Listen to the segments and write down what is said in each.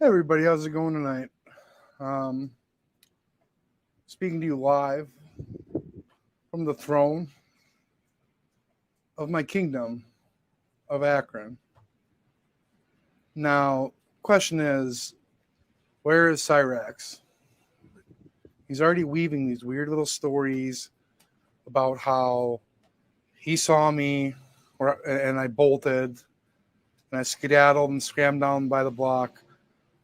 Hey everybody, how's it going tonight? Um, Speaking to you live from the throne of my kingdom of Akron. Now, question is, where is Cyraxx? He's already weaving these weird little stories about how he saw me and I bolted and I skedaddled and scrammed down by the block.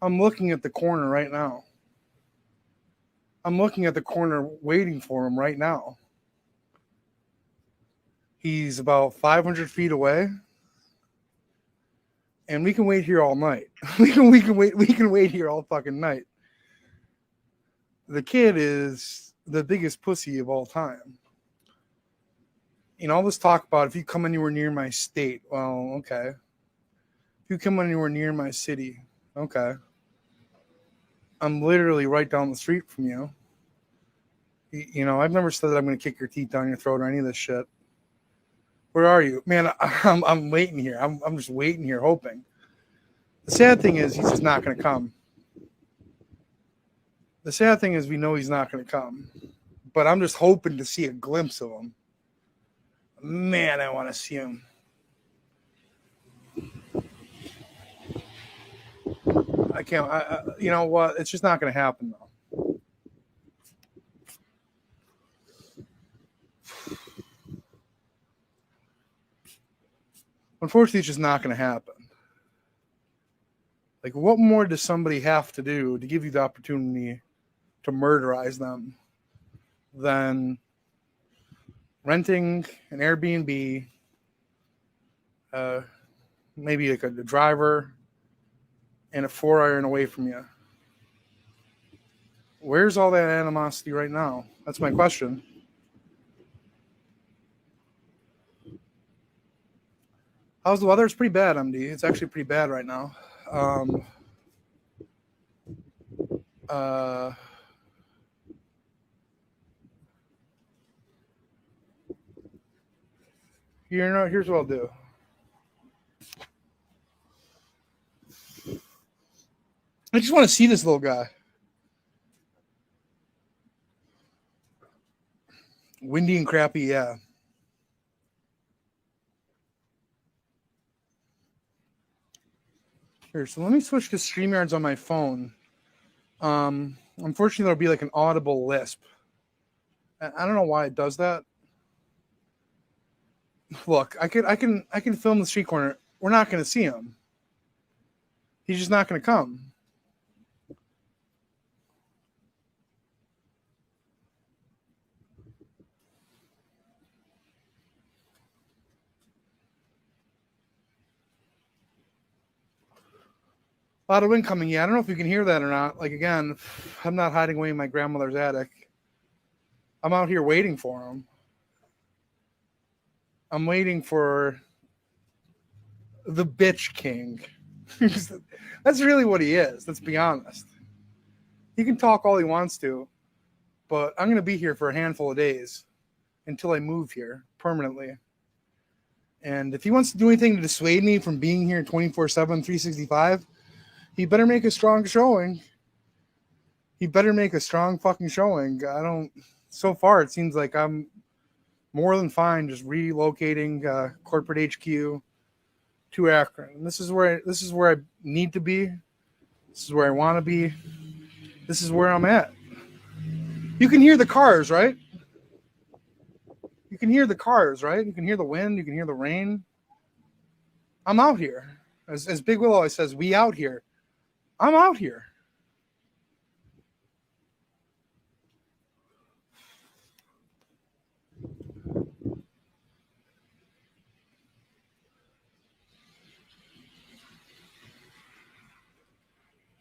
I'm looking at the corner right now. I'm looking at the corner waiting for him right now. He's about 500 feet away. And we can wait here all night. we can wait here all fucking night. The kid is the biggest pussy of all time. You know, all this talk about if you come anywhere near my state, well, okay. If you come anywhere near my city, okay. I'm literally right down the street from you. You know, I've never said that I'm going to kick your teeth down your throat or any of this shit. Where are you? Man, I'm waiting here. I'm just waiting here, hoping. The sad thing is he's just not going to come. The sad thing is we know he's not going to come. But I'm just hoping to see a glimpse of him. Man, I want to see him. I can't. You know what? It's just not going to happen, though. Unfortunately, it's just not going to happen. Like, what more does somebody have to do to give you the opportunity to murderize them than renting an Airbnb, maybe like a driver, and a 4-iron away from you? Where's all that animosity right now? That's my question. How's the weather? It's pretty bad, MD. It's actually pretty bad right now. Here's what I'll do. I just want to see this little guy. Windy and crappy, yeah. Here, so let me switch to StreamYards on my phone. Unfortunately, there'll be like an audible lisp. I don't know why it does that. Look, I can film the street corner. We're not going to see him. He's just not going to come. A lot of wind coming. Yeah, I don't know if you can hear that or not. Like, again, I'm not hiding away in my grandmother's attic. I'm out here waiting for him. I'm waiting for the bitch king. That's really what he is. Let's be honest. He can talk all he wants to, but I'm going to be here for a handful of days until I move here permanently. And if he wants to do anything to dissuade me from being here 24/7, 365, he better make a strong showing. He better make a strong fucking showing. So far, it seems like I'm more than fine just relocating corporate HQ to Akron. And this is where I need to be. This is where I want to be. This is where I'm at. You can hear the cars, right? You can hear the cars, right? You can hear the wind. You can hear the rain. I'm out here. As Big Will always says, we out here. I'm out here.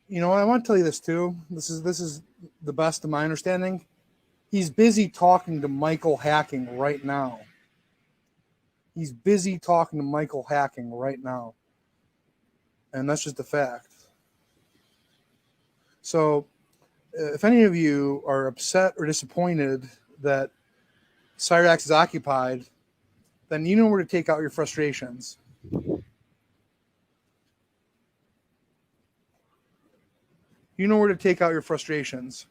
You know, I want to tell you this too. This is the best of my understanding. He's busy talking to Michael Hacking right now. He's busy talking to Michael Hacking right now. And that's just a fact. So, if any of you are upset or disappointed that Cyraxx is occupied, then you know where to take out your frustrations. You know where to take out your frustrations.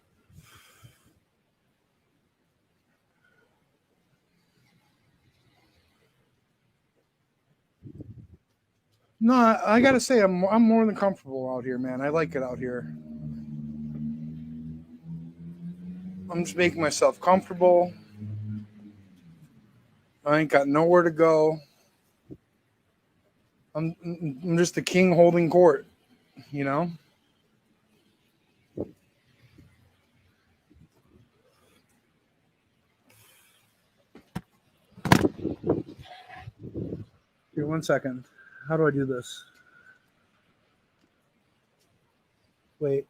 No, I gotta say, I'm more than comfortable out here, man. I like it out here. I'm just making myself comfortable. I ain't got nowhere to go. I'm just the king holding court, you know? Here, 1 second. How do I do this? Wait.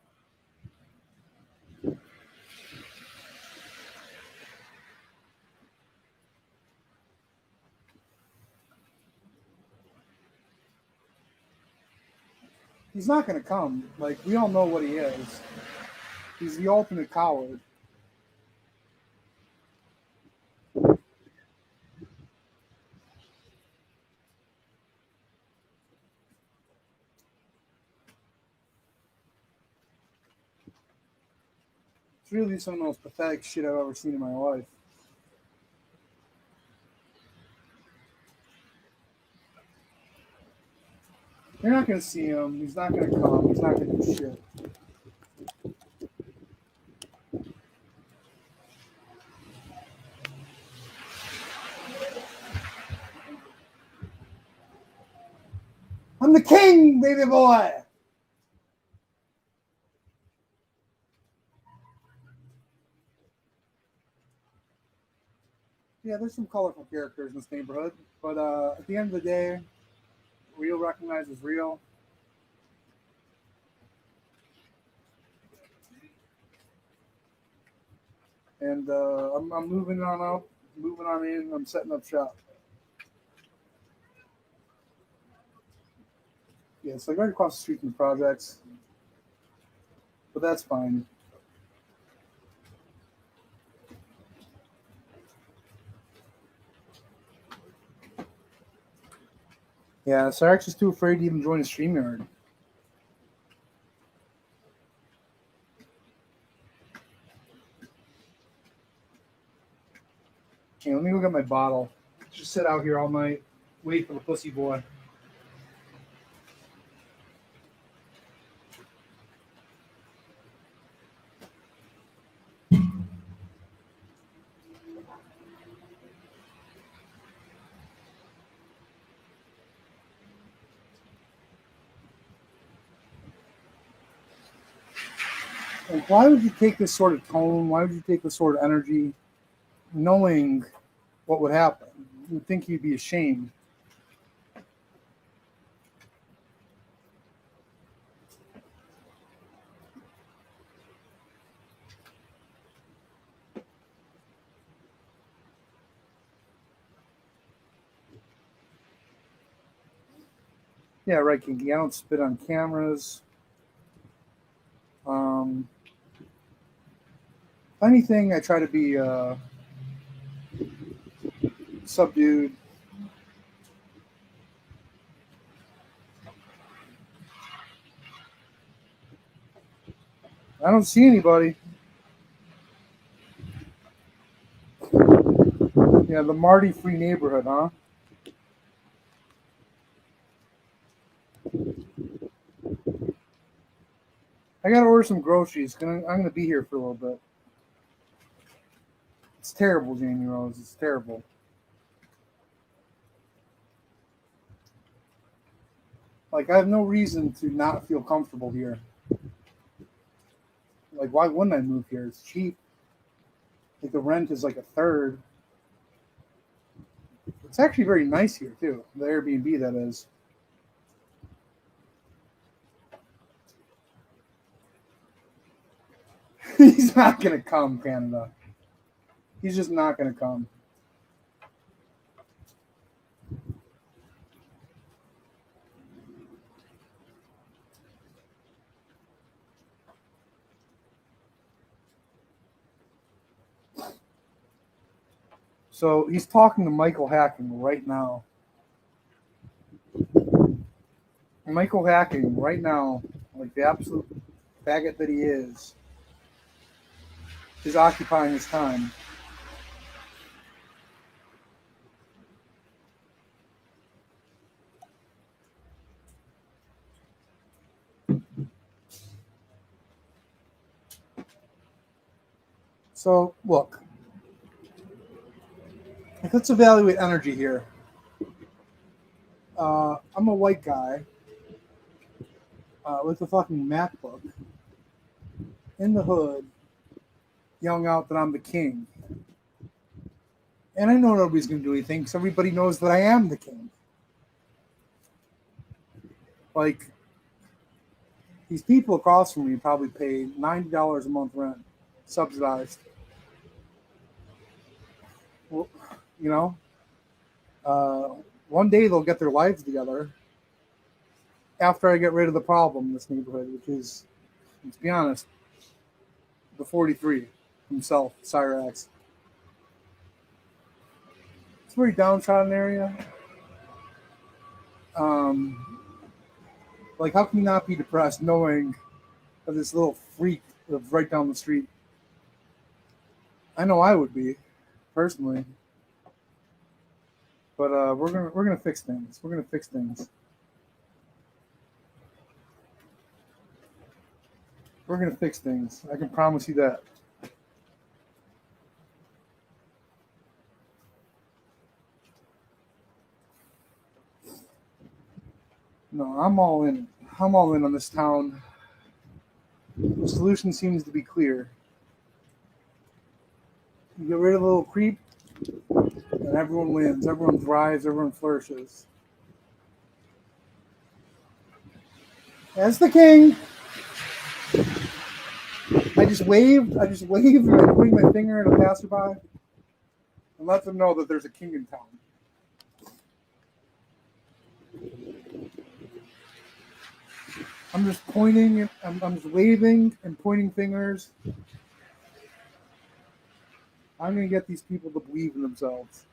He's not going to come. Like, we all know what he is. He's the ultimate coward. It's really some of the most pathetic shit I've ever seen in my life. You're not going to see him. He's not going to come. He's not going to do shit. I'm the king, baby boy. Yeah, there's some colorful characters in this neighborhood, but at the end of the day, real recognizes real. And I'm moving on out, moving on in. I'm setting up shop. Yeah, it's like right across the street from the projects, but that's fine. Yeah, Cyraxx is too afraid to even join the StreamYard. Okay, let me go get my bottle. Just sit out here all night, wait for the pussy boy. Like, why would you take this sort of tone? Why would you take this sort of energy, knowing what would happen? You'd think you'd be ashamed. Yeah, right, Kinky. I don't spit on cameras. If anything, I try to be subdued. I don't see anybody. Yeah, the Marty free neighborhood, huh? I gotta order some groceries. I'm gonna be here for a little bit. It's terrible, Jamie Rose. It's terrible. Like, I have no reason to not feel comfortable here. Like, why wouldn't I move here? It's cheap. Like, the rent is like a third. It's actually very nice here too. The Airbnb, that is. He's not gonna come, Canada. He's just not gonna come. So he's talking to Michael Hacking right now. Michael Hacking right now, like the absolute faggot that he is occupying his time. So, look, let's evaluate energy here. I'm a white guy with a fucking MacBook in the hood, yelling out that I'm the king. And I know nobody's going to do anything because everybody knows that I am the king. Like, these people across from me probably pay $90 a month rent, subsidized. Well, you know, one day they'll get their lives together after I get rid of the problem in this neighborhood, which is, let's be honest, the 43 himself, Cyraxx. It's a very downtrodden area. Like, how can you not be depressed knowing that this little freak lives right down the street? I know I would be, personally. But we're gonna fix things. We're gonna fix things. We're gonna fix things. I can promise you that. No, I'm all in. I'm all in on this town. The solution seems to be clear. You get rid of a little creep, and everyone wins. Everyone thrives. Everyone flourishes. As the king, I just waved, and I'm putting my finger at a passerby and let them know that there's a king in town. I'm just pointing, I'm just waving and pointing fingers. I'm going to get these people to believe in themselves.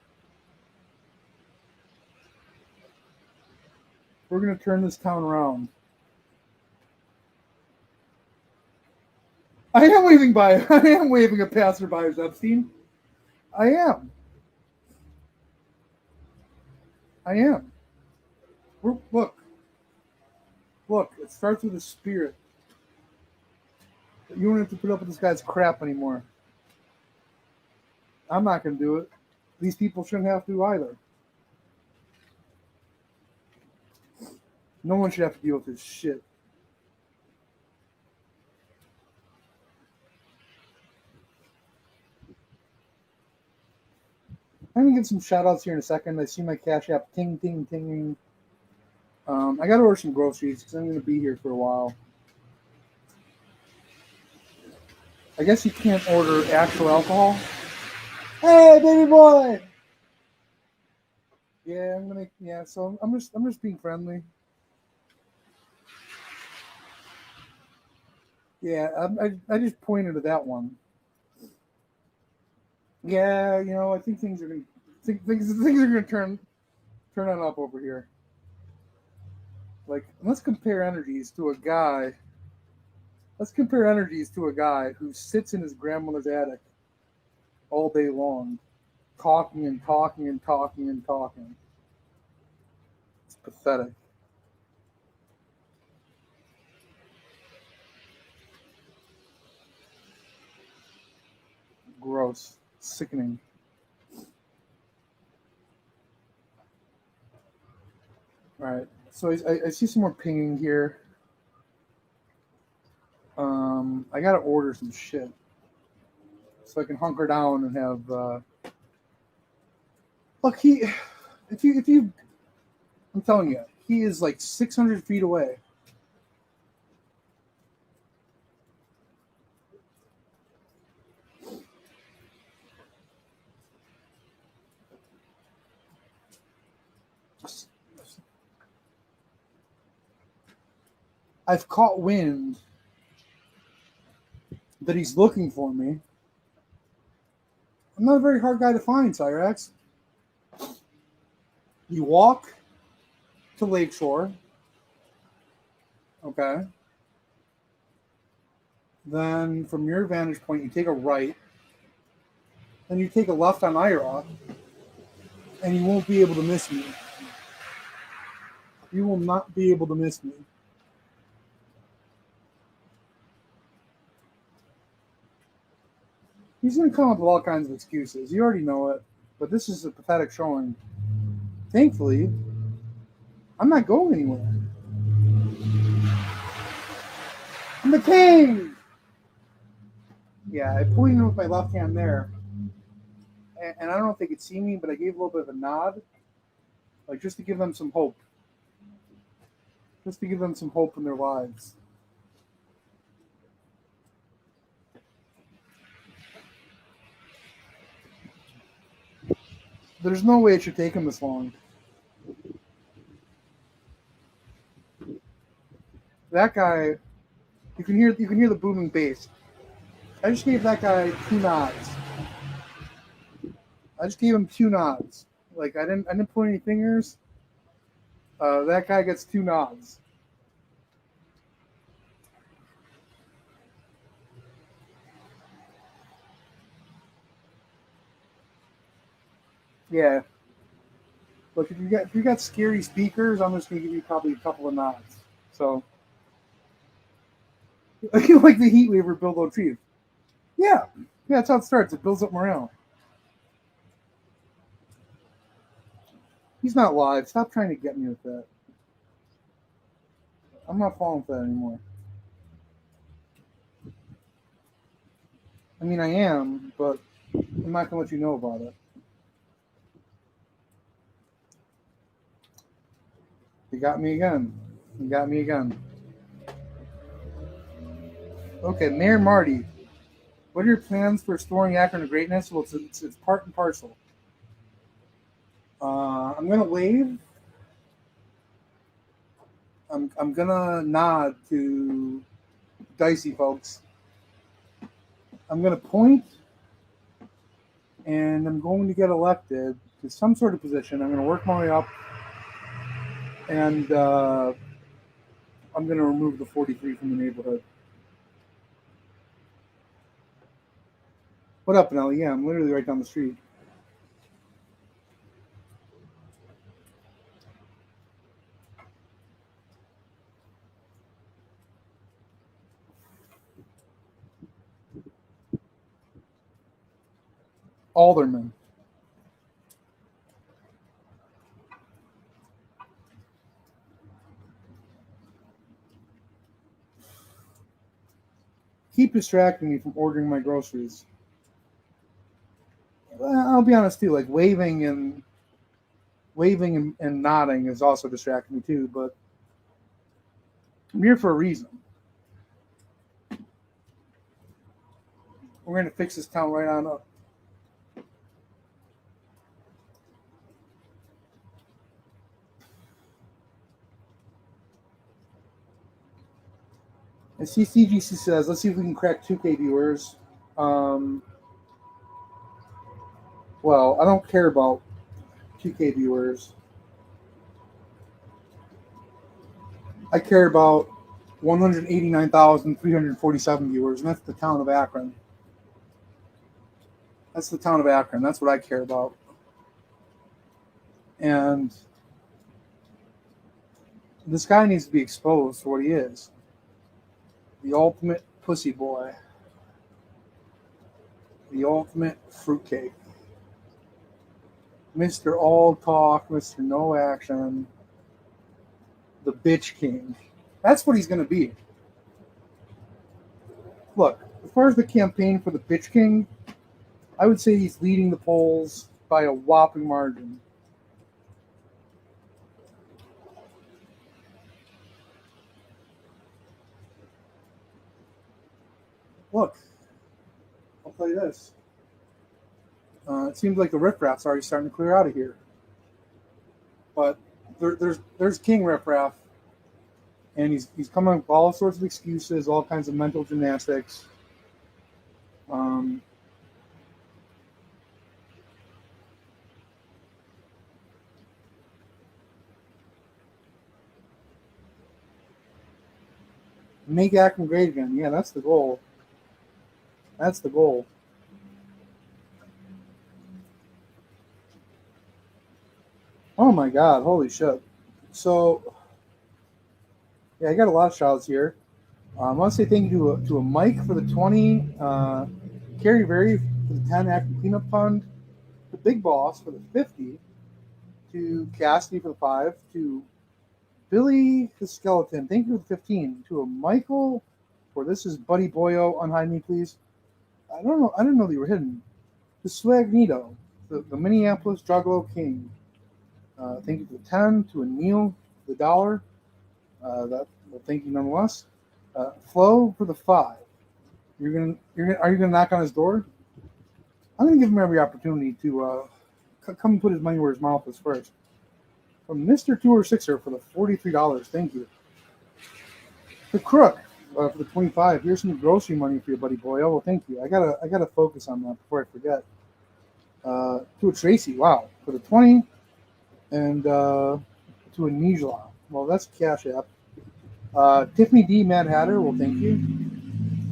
We're going to turn this town around. I am waving at passerby, Epstein. I am. Look, it starts with a spirit. You don't have to put up with this guy's crap anymore. I'm not going to do it. These people shouldn't have to either. No one should have to deal with this shit. I'm going to get some shout outs here in a second. I see my Cash App ting, ting, ting. I got to order some groceries because I'm going to be here for a while. I guess you can't order actual alcohol. Hey, baby boy! Yeah, so I'm just being friendly. Yeah, I just pointed to that one. Yeah, I think things are gonna turn on up over here. Like, let's compare energies to a guy who sits in his grandmother's attic all day long, talking and talking and talking and talking. It's pathetic. Gross. Sickening. All right. So I see some more pinging here. I gotta order some shit so I can hunker down and have. Look, if you, I'm telling you, he is like 600 feet away. I've caught wind that he's looking for me. I'm not a very hard guy to find, Cyraxx. You walk to Lakeshore. Okay. Then from your vantage point, you take a right, then you take a left on Ira, and you won't be able to miss me. You will not be able to miss me. He's going to come up with all kinds of excuses. You already know it, but this is a pathetic showing. Thankfully, I'm not going anywhere. I'm the king! Yeah, I pointed with my left hand there. And I don't know if they could see me, but I gave a little bit of a nod. Like, just to give them some hope. Just to give them some hope in their lives. There's no way it should take him this long. That guy, you can hear the booming bass. I just gave that guy 2 nods. I just gave him 2 nods. Like I didn't point any fingers. That guy gets 2 nods. Yeah. Look, if you got scary speakers, I'm just gonna give you probably a couple of nods. So, like the heat wave or build on trees. Yeah, that's how it starts. It builds up morale. He's not live. Stop trying to get me with that. I'm not falling for that anymore. I mean, I am, but I'm not gonna let you know about it. You got me again. You got me again. Okay, Mayor Marty. What are your plans for restoring Akron to greatness? Well, it's part and parcel. I'm gonna wave. I'm gonna nod to Dicey folks. I'm gonna point, and I'm going to get elected to some sort of position. I'm gonna work my way up, and I'm gonna remove the 43 from the neighborhood. What up, Nelly? Yeah, I'm literally right down the street. Alderman. Keep distracting me from ordering my groceries. I'll be honest too, like waving and nodding is also distracting me too, but I'm here for a reason. We're gonna fix this town right on up. And CCGC says, let's see if we can crack 2K viewers. Well, I don't care about 2K viewers. I care about 189,347 viewers, and that's the town of Akron. That's the town of Akron. That's what I care about. And this guy needs to be exposed for what he is. The ultimate pussy boy. The ultimate fruitcake. Mr. All Talk, Mr. No Action. The bitch king. That's what he's going to be. Look, as far as the campaign for the bitch king, I would say he's leading the polls by a whopping margin. Look, I'll tell you this. It seems like the riffraff's already starting to clear out of here. But there's King Riffraff, and he's coming up with all sorts of excuses, all kinds of mental gymnastics. Make Akron great again. Yeah, that's the goal. That's the goal. Oh my God! Holy shit! So yeah, I got a lot of shout outs here. I want to say thank you to a Mike for the 20, Carrie Very for the 10 Active Cleanup Fund, the Big Boss for the 50, to Cassidy for the 5, to Billy the Skeleton, thank you for the 15, to a Michael for this is Buddy Boyo, unhide me please. I didn't know they were hidden. To Swagnito, the Minneapolis Juggalo King, thank you for the 10, to a Neil for the $1, thank you nonetheless. Flo for the 5. Are you gonna knock on his door? I'm gonna give him every opportunity to come and put his money where his mouth is first. From Mr. 206er for the $43, thank you. The Crook for the 25. Here's some grocery money for your buddy boy. Oh, well, thank you. I gotta focus on that before I forget. To a Tracy, wow, for the 20, and to a Nijla. Well, that's Cash App. Tiffany D. Mad Hatter, well, thank you.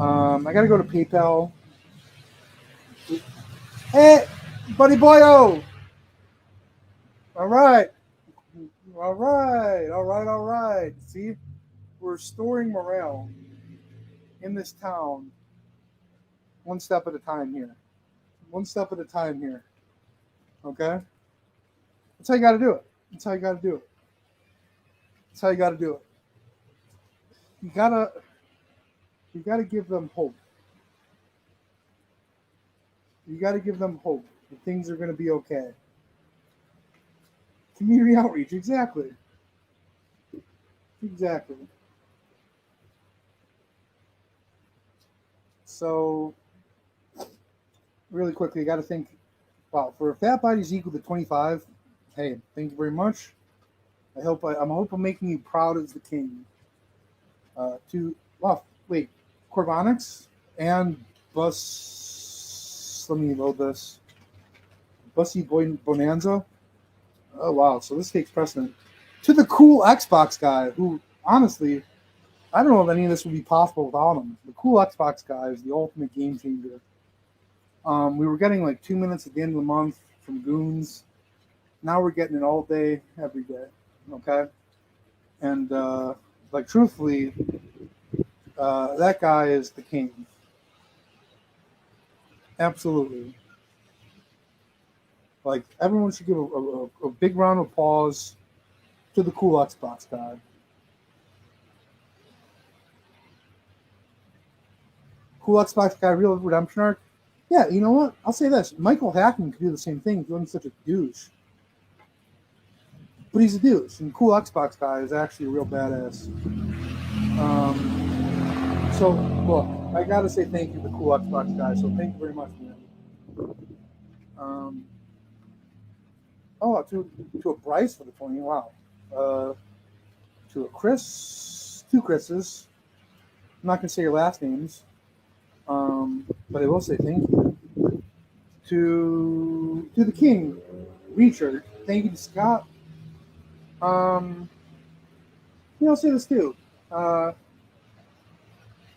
I gotta go to PayPal. Hey, buddy boyo! All right. See, we're restoring morale in this town one step at a time here. Okay? That's how you got to do it. You gotta give them hope. That things are going to be okay. Community outreach, exactly. So, really quickly, I got to think. Wow, for a fat body is equal to 25. Hey, thank you very much. I'm making you proud as the king. Corvonix and Bus. Let me load this. Bussy Bonanza. Oh wow! So this takes precedent. To the cool Xbox guy, who honestly, I don't know if any of this would be possible without him. The cool Xbox guy is the ultimate game changer. We were getting like 2 minutes at the end of the month from goons. Now we're getting it all day, every day. Okay, and truthfully, that guy is the king. Absolutely. Like, everyone should give a big round of applause to the cool Xbox guy. Cool Xbox guy, real redemption arc. Yeah, you know what? I'll say this. Michael Hackman could do the same thing if he wasn't such a douche. But he's a douche. And cool Xbox guy is actually a real badass. So, look, I got to say thank you to the cool Xbox guy. So thank you very much, man. To a Bryce for the 20. Wow. To a Chris. 2 Chris's. I'm not going to say your last names. But I will say thank you. To the king, Richard. Thank you to Scott. I'll say this too.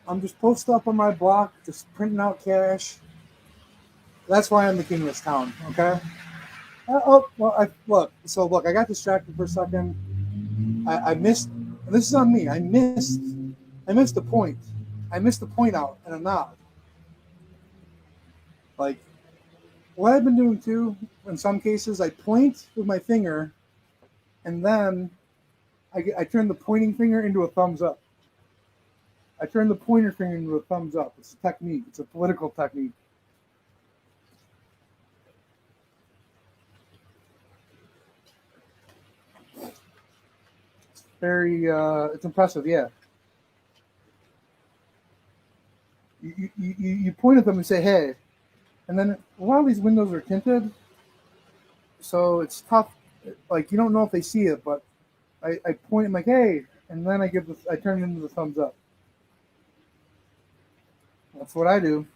I'm just posted up on my block, just printing out cash. That's why I'm the king of this town, okay? I got distracted for a second. I missed. This is on me. I missed the point. I missed the point out and a nod. Like, what I've been doing too, in some cases, I point with my finger, and then I turn the pointing finger into a thumbs up. I turn the pointer finger into a thumbs up. It's a technique. It's a political technique. It's very, it's impressive, yeah. You point at them and say, hey, and then a lot of these windows are tinted, so it's tough. Like, you don't know if they see it, but I point, I'm like, hey, and then I turn it into the thumbs up. That's what I do,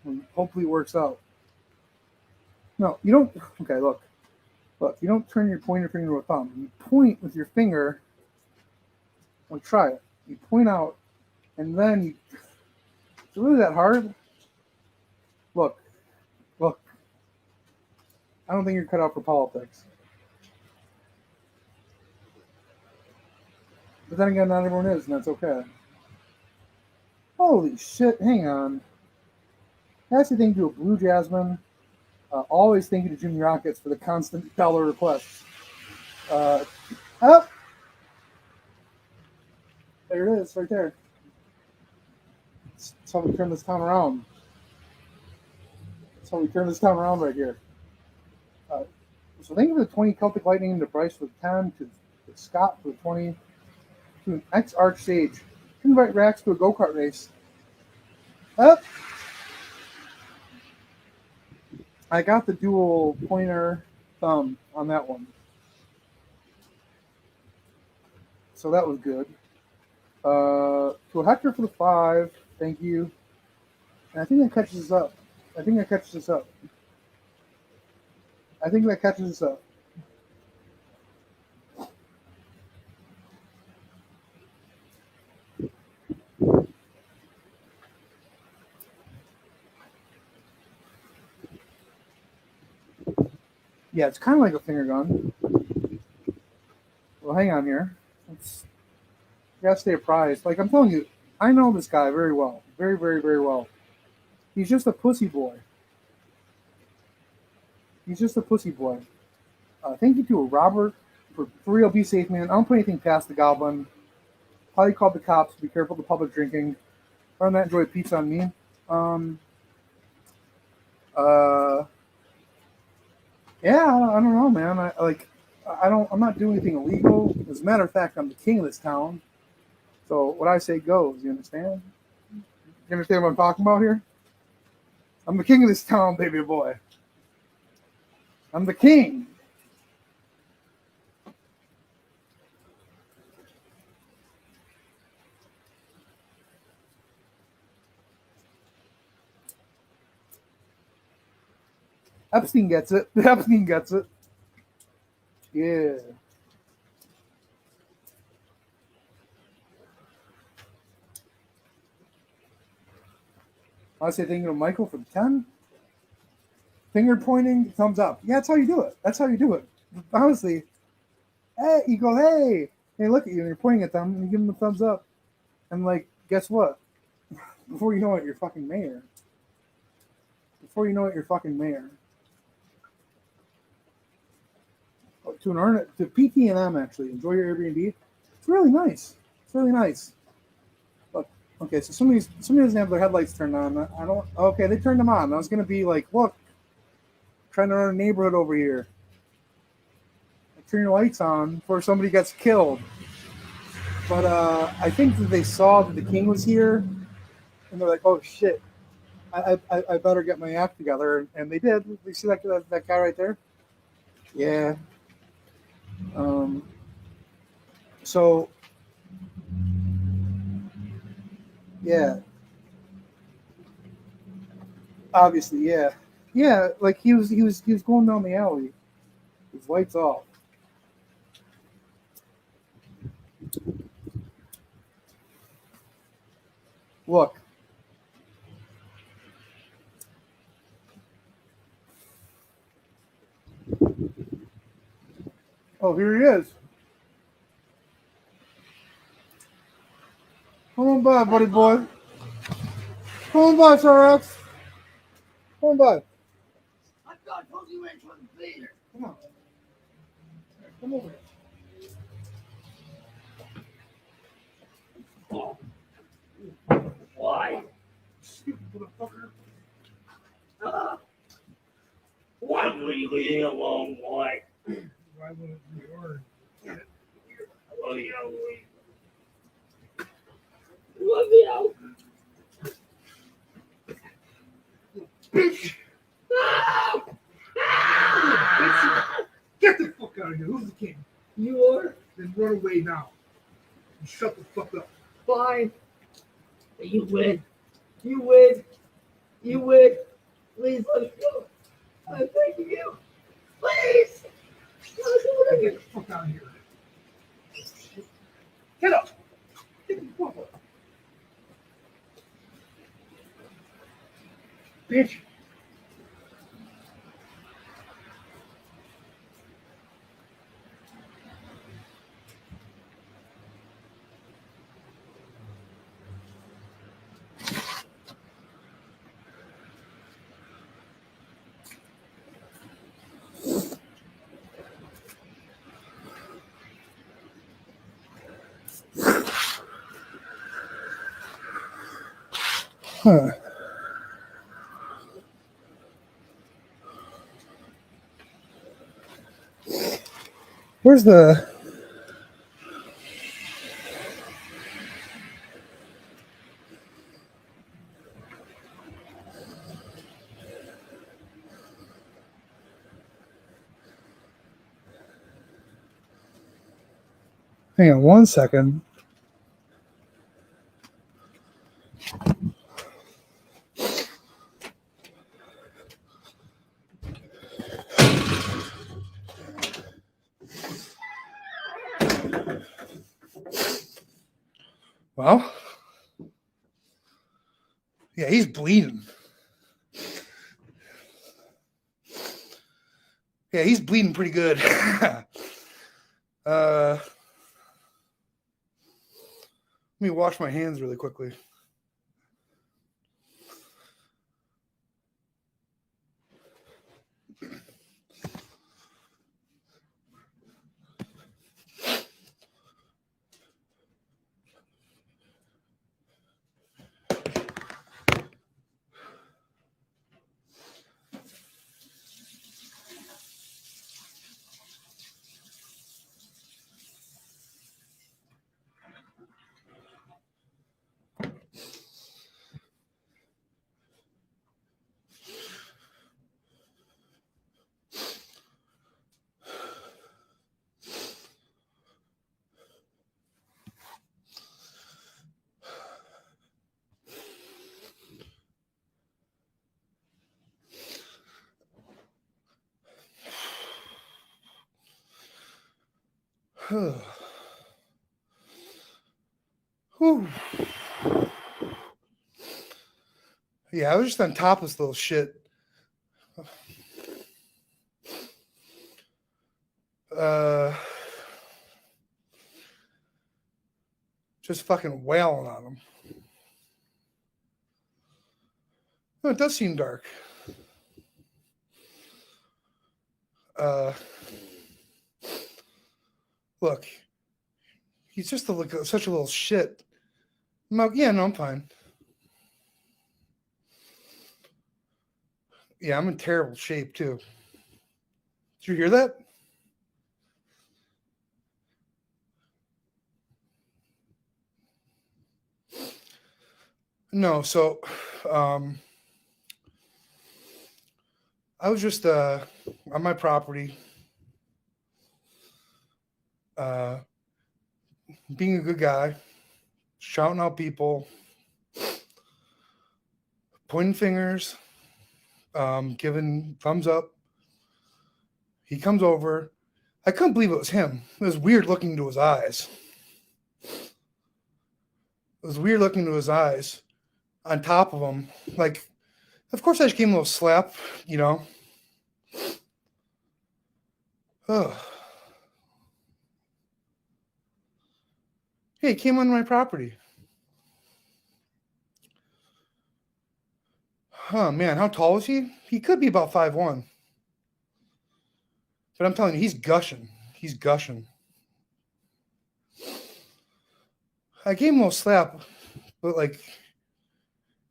and hopefully it works out. No, you don't. Okay, look, you don't turn your pointer finger into a thumb. You point with your finger. Well, try it. You point out, and then is it really that hard? Look, look. I don't think you're cut out for politics. But then again, not everyone is, and that's okay. Holy shit, hang on. Nasty thing to a Blue Jasmine. Always thank you to Jimmy Rockets for the constant dollar requests. Oh! There it is, right there. That's how we turn this town around. That's how we turn this town around right here. So thank you for the 20 Celtic Lightning, to Bryce for the 10, to Scott for the 20, to an ex-Archsage. Invite Rax to a go-kart race. Up! I got the dual pointer thumb on that one. So that was good. To a Hector for the 5, thank you. And I think that catches us up. I think that catches us up. Yeah, it's kind of like a finger gun. Well, hang on here. You gotta stay apprised. Like, I'm telling you, I know this guy very well. Very, very, very well. He's just a pussy boy. Thank you to a Robert for real, be safe, man. I don't put anything past the goblin. Probably called the cops. Be careful of the public drinking. Other than that, enjoy pizza on me. Yeah, I don't know, man. I'm not doing anything illegal. As a matter of fact, I'm the king of this town. So what I say goes. You understand? You understand what I'm talking about here? I'm the king of this town, baby boy. I'm the king. Epstein gets it. Yeah. I say thank you to Michael for the 10. Finger pointing, thumbs up. Yeah, that's how you do it. Honestly, hey, you go, hey, look at you, and you're pointing at them, and you give them a thumbs up. And, like, guess what? Before you know it, you're fucking mayor. To PT&M, actually. Enjoy your Airbnb. It's really nice. Look, okay, so somebody doesn't have their headlights turned on. I don't. Okay, they turned them on. I was gonna be like, look, I'm trying to run a neighborhood over here. Turn your lights on before somebody gets killed. But I think that they saw that the king was here, and they're like, oh shit, I better get my act together, and they did. You see that guy right there? Yeah. So yeah, obviously, yeah. Like he was going down the alley, his lights off. Look. Oh, here he is. Come on by, buddy boy. Come on by, Cyraxx. Come on by. I thought I told you went to the theater. Come on. Come over here. Oh. Why? Stupid motherfucker. Why will you leave me alone? Why? Why wouldn't you order? Oh, you know, love you. Bitch! Ah! Ah! Get the fuck out of here. Who's the king? You are? Then run away now. And shut the fuck up. Fine. You win. You win. You win. Please let us go. I'm thanking you. Please. Get the fuck out of here. Get up. Get the fuck up. Bitch. Huh. Where's the... Hang on 1 second. Well, yeah, he's bleeding. Yeah, he's bleeding pretty good. Let me wash my hands really quickly. Whew. Yeah, I was just on top of this little shit. Just fucking wailing on him. Oh, it does seem dark. Look, he's just such a little shit. Yeah, no, I'm fine. Yeah, I'm in terrible shape too. Did you hear that? No, so I was just on my property, being a good guy, shouting out people, pointing fingers, giving thumbs up. He comes over. I couldn't believe it was him. It was weird looking into his eyes. It was weird looking into his eyes on top of him. Like, of course I just gave him a little slap, you know. Ugh. Hey, he came on my property. Oh, man, how tall is he? He could be about 5'1". But I'm telling you, he's gushing. He's gushing. I gave him a little slap, but, like,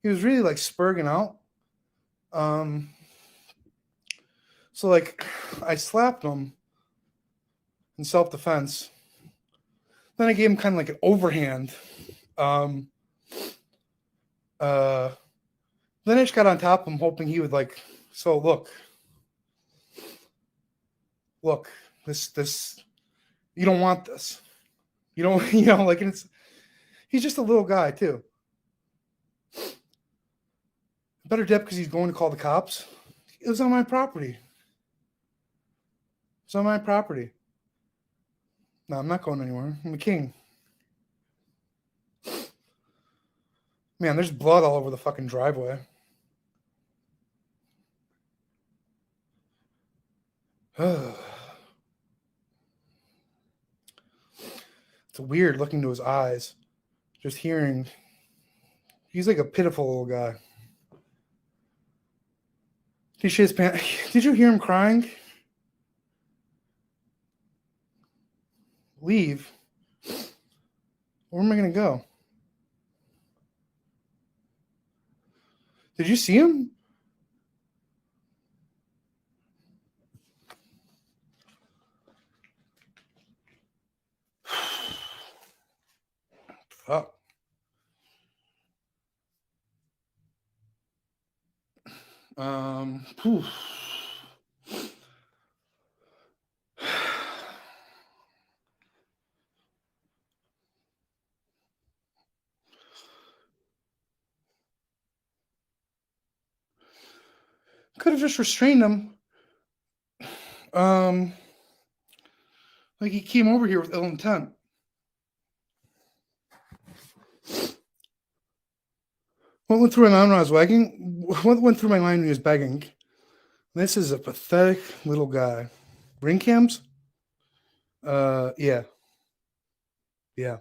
he was really, like, spurging out. So, like, I slapped him in self-defense. Then I gave him kind of like an overhand. Then I just got on top of him, hoping he would like. So look, this, you don't want this. You don't, like he's just a little guy too. Better dip because he's going to call the cops. It was on my property. It's on my property. No, I'm not going anywhere. I'm the king. Man, there's blood all over the fucking driveway. It's weird looking to his eyes. Just hearing. He's like a pitiful little guy. He shit his pants. Did you hear him crying? Leave. Where am I gonna go? Did you see him? Fuck. Phew. Could have just restrained him. Like he came over here with ill intent. What went through my mind when I was begging? What went through my mind when he was begging? This is a pathetic little guy. Ring cams? Yeah. Yeah.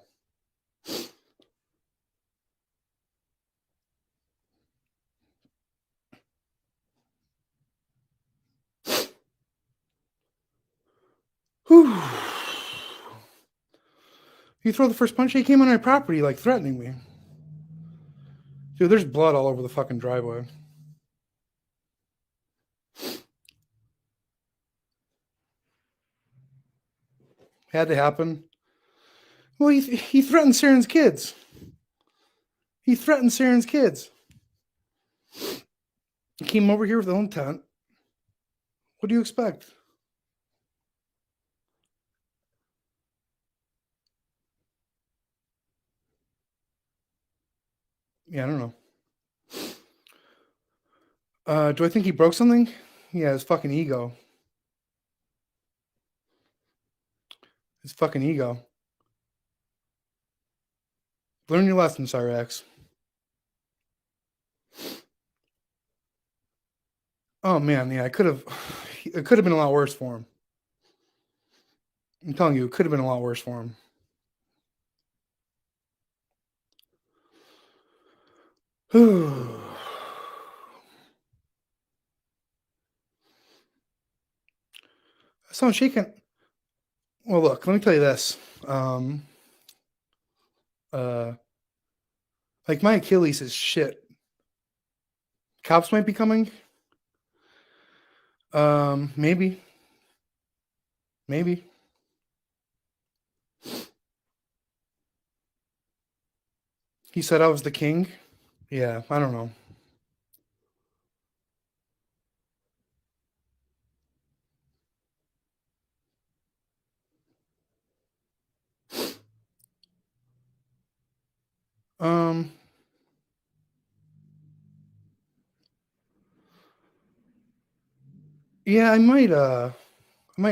Whew. You throw the first punch, he came on my property, like threatening me. Dude, there's blood all over the fucking driveway. Had to happen. Well, he threatened Saren's kids. He threatened Saren's kids. He came over here with ill intent. What do you expect? Yeah, I don't know. Do I think he broke something? Yeah, his fucking ego. His fucking ego. Learn your lesson, Cyraxx. Oh man, yeah, it could have been a lot worse for him. I'm telling you, it could have been a lot worse for him. So I'm shaking. Well, look, let me tell you this. Like my Achilles is shit. Cops might be coming. Maybe. Maybe. He said I was the king. Yeah, I don't know. Yeah, I might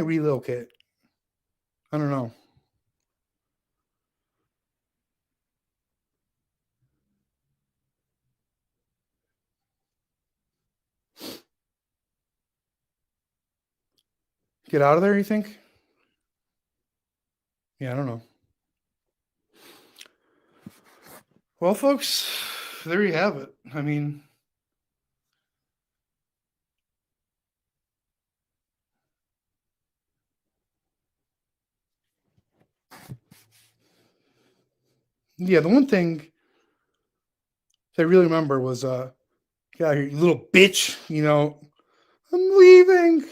relocate. I don't know. Get out of there, you think? Yeah, I don't know. Well, folks, there you have it. I mean, yeah, the one thing that I really remember was get out of here, you little bitch, I'm leaving.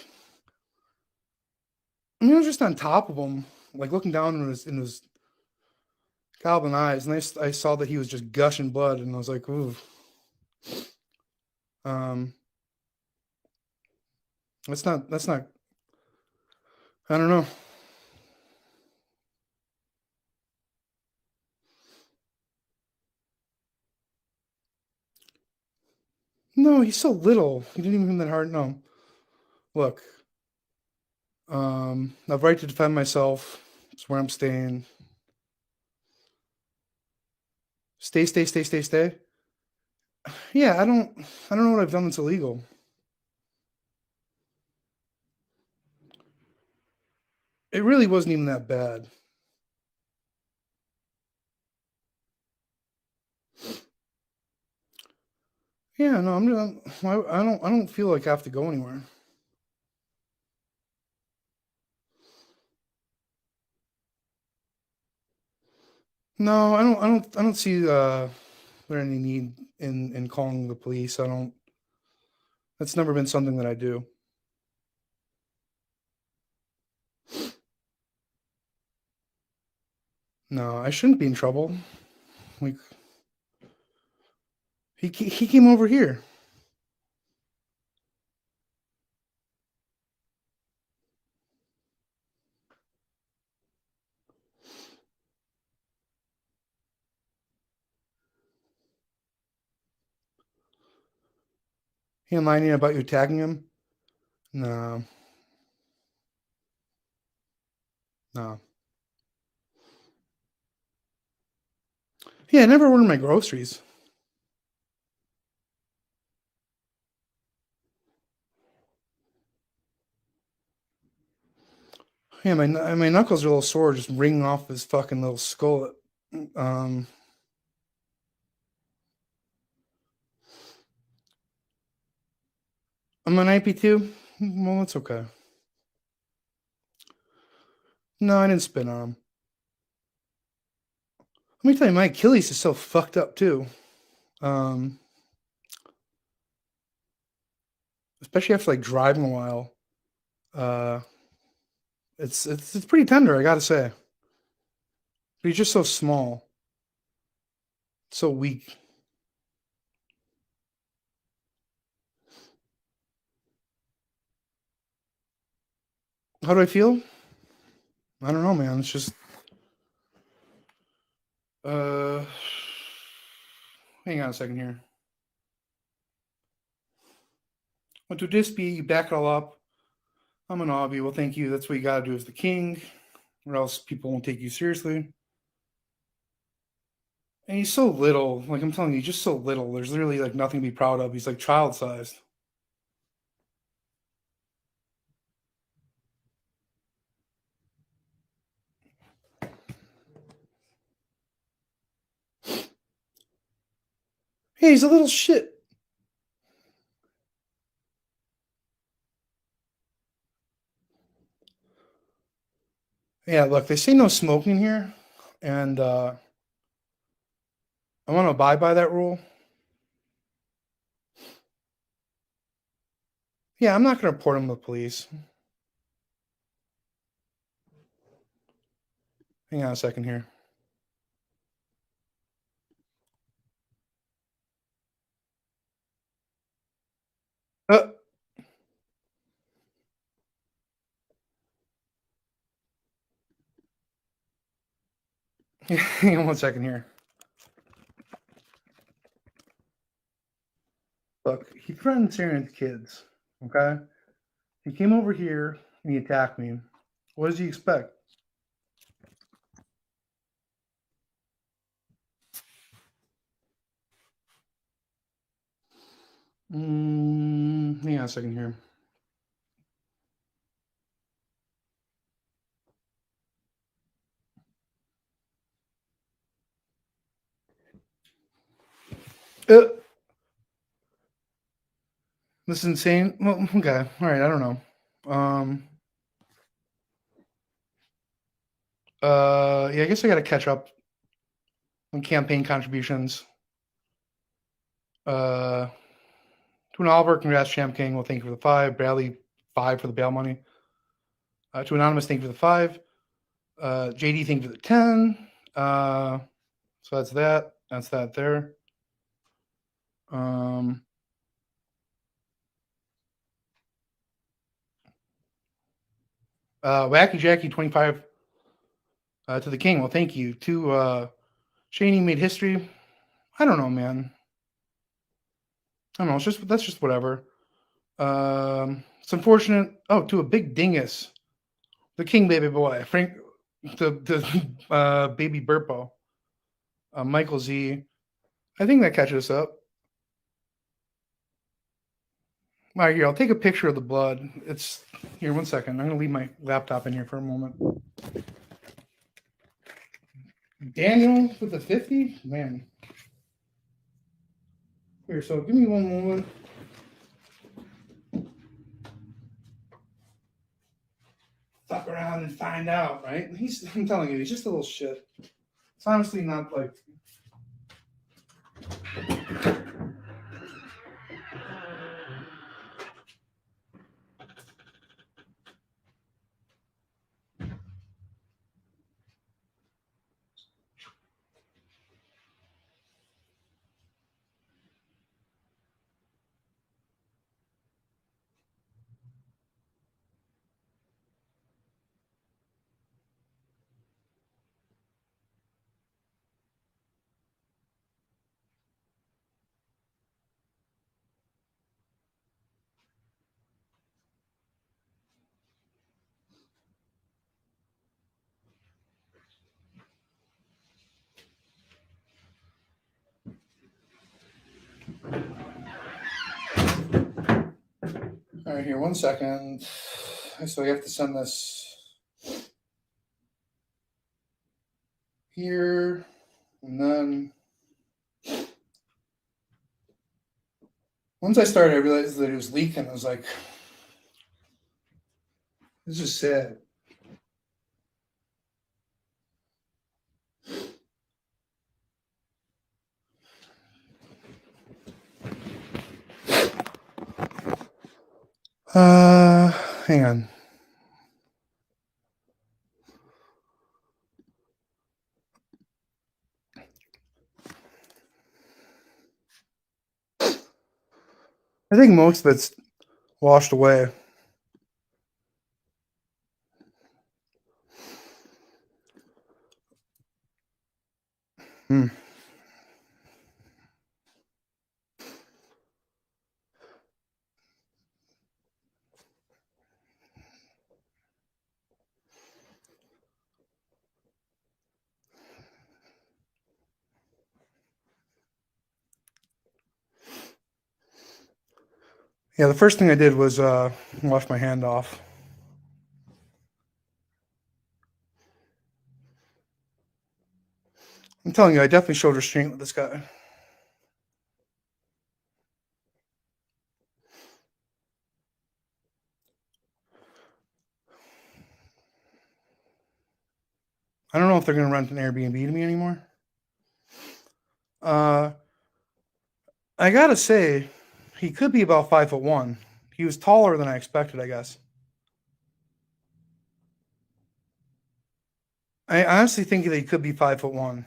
I mean, I was just on top of him, like looking down in his goblin eyes, and I saw that he was just gushing blood, and I was like, ooh. That's not I don't know. No, he's so little. He didn't even hit that hard. No. Look. I've right to defend myself. It's where I'm staying. Stay. Yeah, I don't know what I've done that's illegal. It really wasn't even that bad. Yeah, no, I don't feel like I have to go anywhere. No, I don't see there any need in calling the police. I don't. That's never been something that I do. No, I shouldn't be in trouble. Like he came over here. He lying about you attacking him. No, no. Yeah, I never ordered my groceries. Yeah, my knuckles are a little sore just ringing off his fucking little skull. Um, I'm an IP2. Well, that's okay. No, I didn't spit on him. Let me tell you, my Achilles is so fucked up too. Especially after like driving a while. It's pretty tender, I gotta say. But he's just so small, so weak. How do I feel? I don't know, man. It's just hang on a second here. What to this be? You back it all up. I'm an obby. Well, thank you. That's what you gotta do as the king, or else people won't take you seriously. And he's so little. Like I'm telling you, just so little. There's literally like nothing to be proud of. He's like child sized. Hey, he's a little shit. Yeah, look, they say no smoking here, and I want to abide by that rule. Yeah, I'm not going to report him to the police. Hang on a second here. Uh, hang on one second here. Look, he threatened Syrian kids, okay? He came over here and he attacked me. What does he expect? Hang on a second here. This is insane. Well, okay. All right. I don't know. Yeah, I guess I got to catch up on campaign contributions. To an Oliver, congrats, Champ King. Well, thank you for the 5. Bradley, 5 for the bail money. To Anonymous, thank you for the 5. JD, thank you for the 10. So that's that. That's that there. Wacky Jackie, 25 to the King. Well, thank you. To Shaney made history. I don't know, man. I don't know. That's just whatever. It's unfortunate. Oh, to a big dingus. The King baby boy. Frank the baby Burpo. Michael Z. I think that catches us up. All right, here, I'll take a picture of the blood. It's here, 1 second. I'm gonna leave my laptop in here for a moment. Daniel with the 50? Man. Here, so give me one moment. Fuck around and find out, right? I'm telling you, he's just a little shit. It's honestly not like. All right, here, 1 second. So we have to send this here, and then once I started, I realized that it was leaking. I was like, this is sad. Hang on. I think most of it's washed away. Hmm. Yeah, the first thing I did was wash my hand off. I'm telling you, I definitely showed restraint with this guy. I don't know if they're going to rent an Airbnb to me anymore. I gotta say, he could be about 5'1". He was taller than I expected, I guess. I honestly think that he could be 5'1".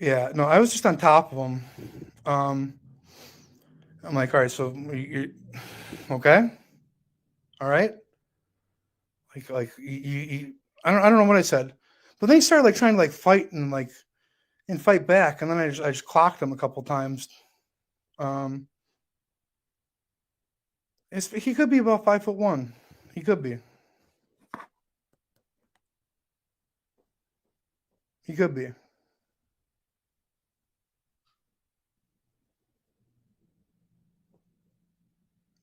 Yeah, no, I was just on top of him. I'm like, all right, so you're okay, all right. I don't know what I said, but then he started like trying to like fight and fight back, and then I just clocked him a couple times. Um, he could be about 5'1". He could be. He could be.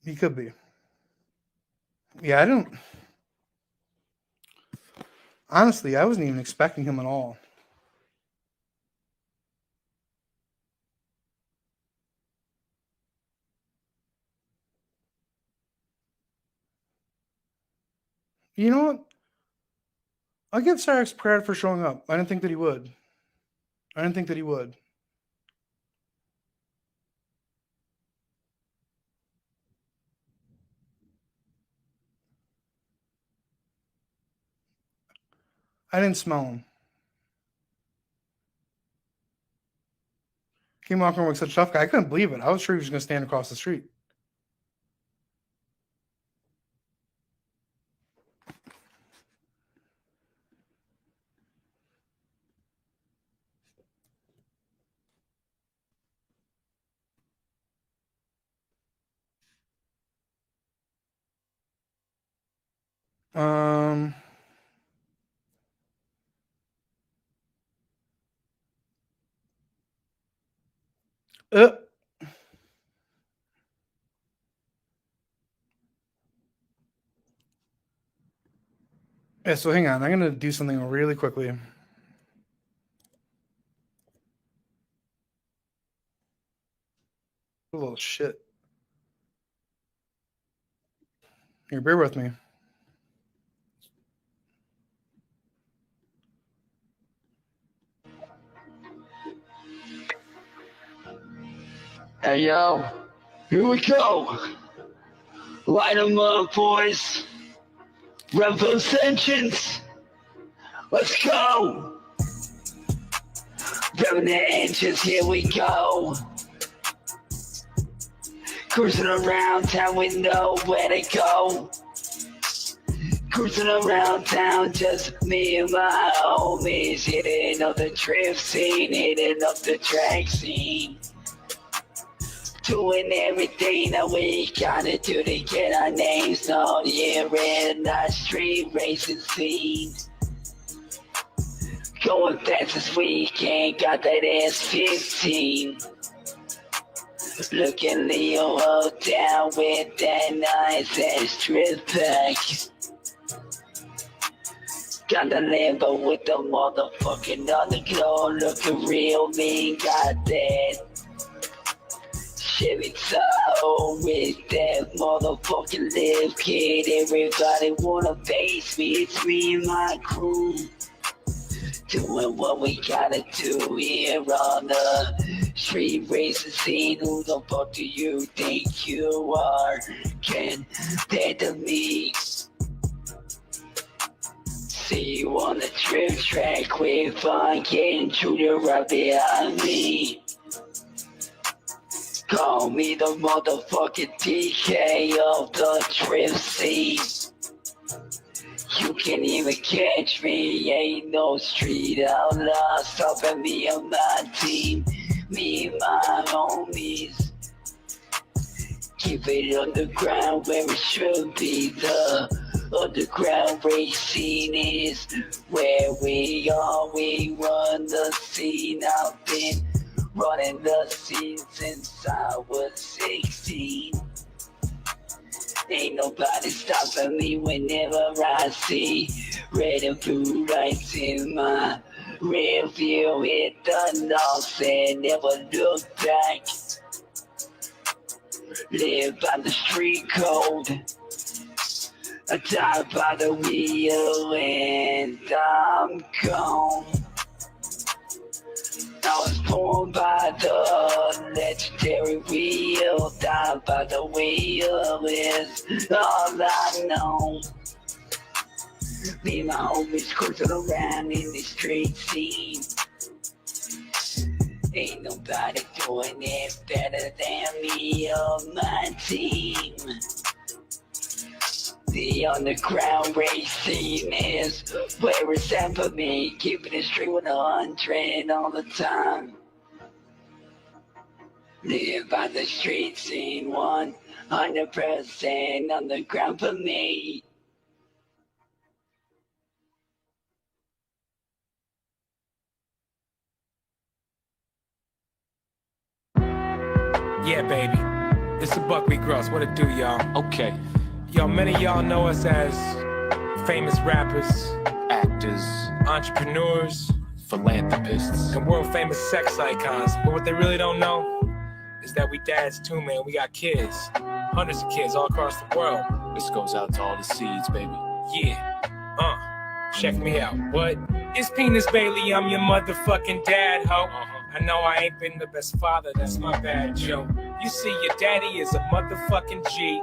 He could be. Yeah, I don't. Honestly, I wasn't even expecting him at all. You know what? I'll give Cyraxx credit for showing up. I didn't think that he would. I didn't think that he would. I didn't smell him. Came walking like such a tough guy. I couldn't believe it. I was sure he was going to stand across the street. Um. Uh, yeah. So hang on. I'm going to do something really quickly. A little shit. Here, bear with me. Hey yo, here we go. Light 'em up, boys. Revolutions. Let's go. Revving the engines, here we go. Cruising around town with nowhere to go. Cruising around town, just me and my homies. Hitting up the drift scene, hitting up the track scene. Doing everything that we gotta do to get our names known here in the street racing scene. Going fast this weekend, got that S15. Looking Leo up down with that nice ass drip pack. Got the Lambo with the motherfucking underglow. Looking real mean, got that Chevy Tahoe with that motherfucking lift kit. Everybody wanna face me, it's me and my crew. Doing what we gotta do here on the street racing scene. Who the fuck do you think you are? Compared to me. See you on the drift track with fucking Junior right behind me. Call me the motherfucking DK of the drift scene. You can't even catch me, ain't no street outlaw stopping me and my team, me and my homies. Keep it underground where it should be. The underground racing is where we are. We run the scene. I've been running the scene since I was 16. Ain't nobody stopping me whenever I see red and blue lights in my rear view. Hit the knocks and never look back. Live by the street code. I die by the wheel and I'm gone. I was born by the legendary wheel. Die by the wheel is all I know. Me and my homies cruising around in the street scene. Ain't nobody doing it better than me or my team. The underground racing is where it's at for me. Keeping it straight 100 all the time. Live by the street scene 100% underground for me. Yeah, baby. This is Buckwheat Gross. What it do, y'all? Okay. Yo, many of y'all know us as famous rappers, Actors, entrepreneurs, philanthropists. and world famous sex icons. But what they really don't know is that we dads too, man. We got kids. Hundreds of kids all across the world. This goes out to all the seeds, baby. Yeah. Check me out. What? It's Penis Bailey. I'm your motherfucking dad, ho. I know I ain't been the best father. That's my bad, Joe. You see, your daddy is a motherfucking G.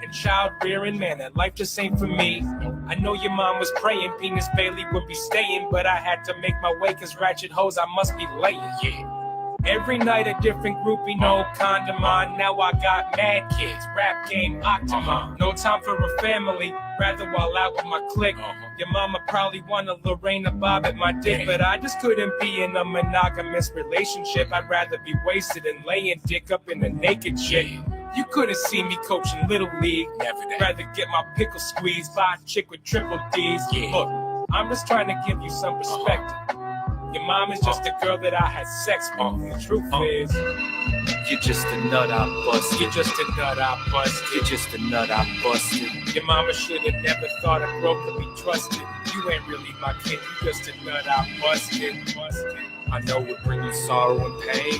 And child rearing, man, that life just ain't for me. I know your mom was praying Penis Bailey would be staying, but I had to make my way, cause ratchet hoes I must be laying, yeah. Every night a different groupie, no condom on. Now I got mad kids, rap game Octomon. No time for a family, rather while out with my clique. Your mama probably wanted Lorena Bob at my dick, but I just couldn't be in a monogamous relationship. I'd rather be wasted and laying dick up in a naked chick. You couldn't see me coaching Little League. Never that. Rather get my pickle squeezed by a chick with triple D's. Yeah. Look, I'm just trying to give you some perspective. Your mom is just a girl that I had sex with. The truth is, You're just a nut I busted. you're just a nut I busted. You're just a nut I busted. Your mama should have never thought a girl could be trusted. You ain't really my kid, you just a nut I busted. I know it bring you sorrow and pain.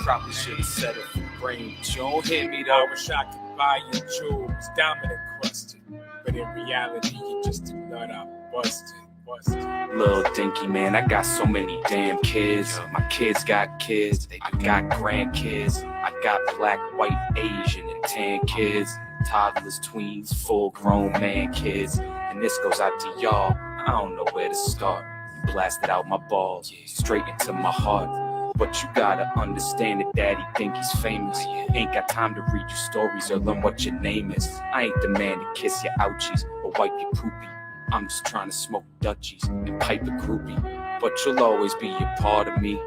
Probably should have said it for brain. But you don't hit me I though. wish I could buy you jewels, diamond encrusted. But in reality, you're just a nut I busted. Little dinky man, I got so many damn kids. My kids got kids, I got grandkids. I got black, white, Asian, and tan kids. Toddlers, tweens, full-grown man kids. And this goes out to y'all, I don't know where to start. Blasted out my balls, straight into my heart. But you gotta understand that daddy think he's famous. Ain't got time to read you stories or learn what your name is. I ain't the man to kiss your ouchies or wipe your poopy. I'm just trying to smoke Dutchies and pipe a groupie. But you'll always be a part of me.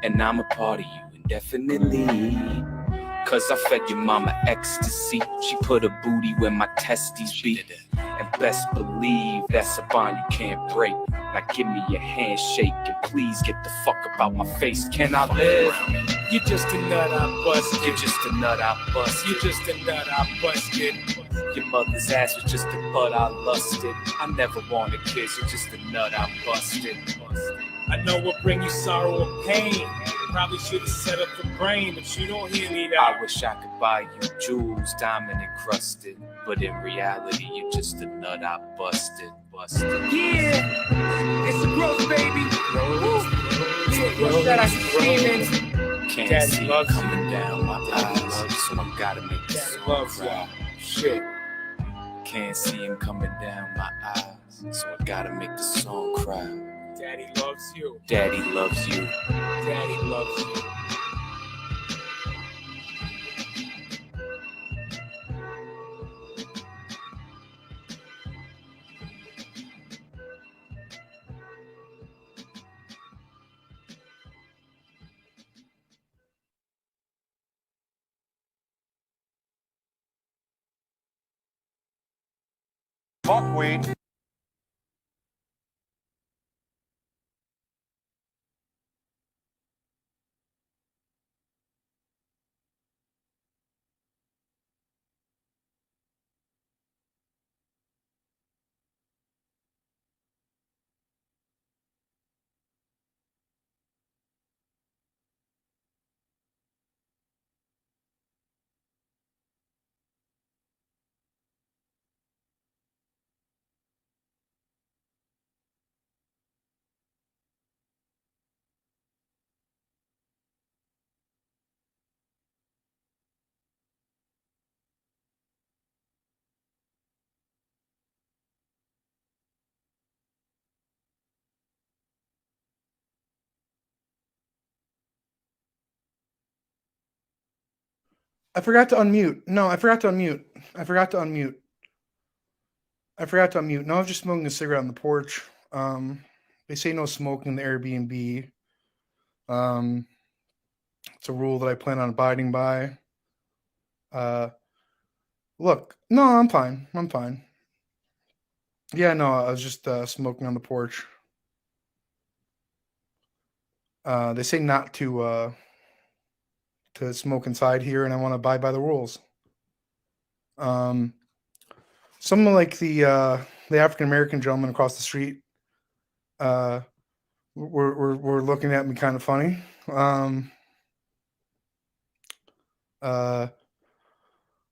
And I'm a part of you indefinitely. Cause I fed your mama ecstasy. She put a booty where my testes be. And best believe that's a bond you can't break. Now give me your handshake and please get the fuck about my face. Can I live? You're just a nut I busted. You're just a nut I busted. You're just a nut I busted. Your mother's ass was just a butt I lusted. I never wanted kids, you're just a nut I busted. I know what bring you sorrow and pain. Probably should have set up the brain, but you don't hear me I now. wish I could buy you jewels, diamond encrusted. But in reality, you're just a nut I busted. Yeah, it's a growth, baby. What's that I screaming? Can't Daddy see it loves you. coming down my eyes, so I gotta make this Daddy song loves cry. you. Shit. Can't see him coming down my eyes, so I gotta make the song cry. Daddy loves you. Daddy loves you. Daddy loves you. Buckwheat. I forgot to unmute. No, I forgot to unmute. I forgot to unmute. No, I was just smoking a cigarette on the porch. They say no smoking in the Airbnb. It's a rule that I plan on abiding by. Look, no, I'm fine. Yeah, no, I was just smoking on the porch. They say not to smoke inside here, and I want to abide by the rules. Someone like the African American gentleman across the street were looking at me kind of funny.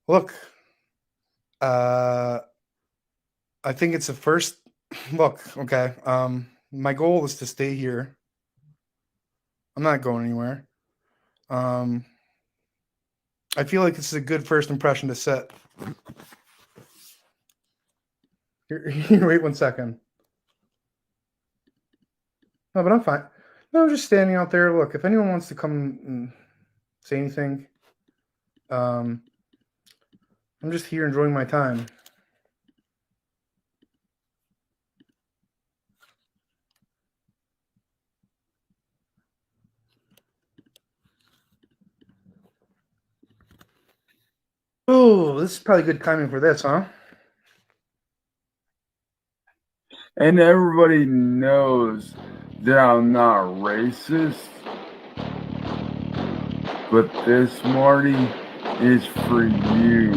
Look, I think it's the first look. Okay, my goal is to stay here. I'm not going anywhere. I feel like this is a good first impression to set. Here, wait 1 second. No, but I'm fine. No, I'm just standing out there. Look, if anyone wants to come and say anything, I'm just here enjoying my time. Oh, this is probably good timing for this, huh? And everybody knows that I'm not racist. But this, Marty, is for you.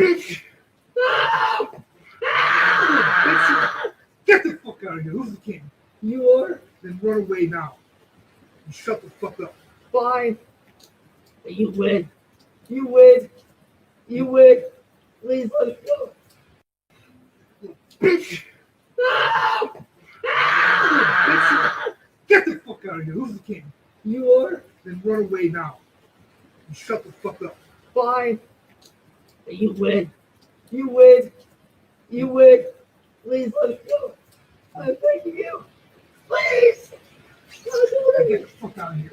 Bitch! Bitch! Get the fuck out of here. Who's the king? You are? Then run away now. And shut the fuck up. Fine. You win. You win. You win. Please let me go. Bitch! Bitch! Get the fuck out of here. Who's the king? You are? Then run away now. And shut the fuck up. Fine. You win. You win. You win. Please let me go. I'm begging you. Please! Get the fuck out of here.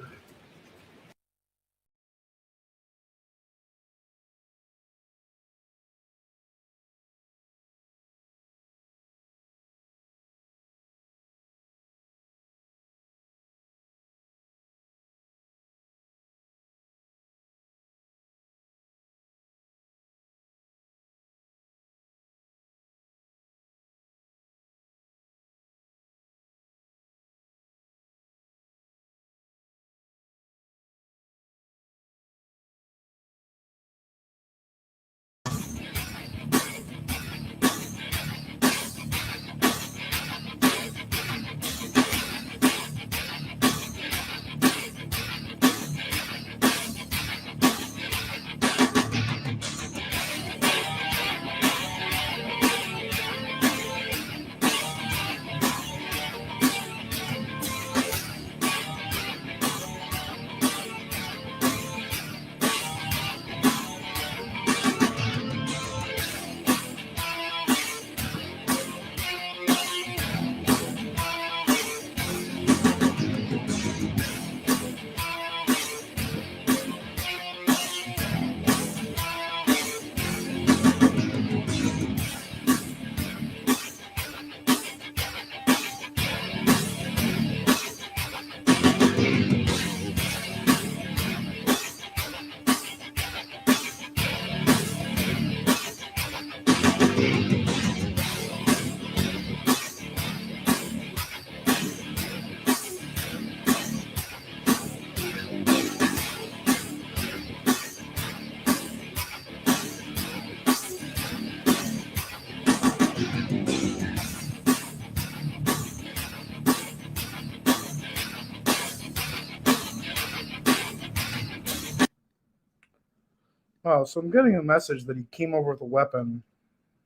Wow, so I'm getting a message that he came over with a weapon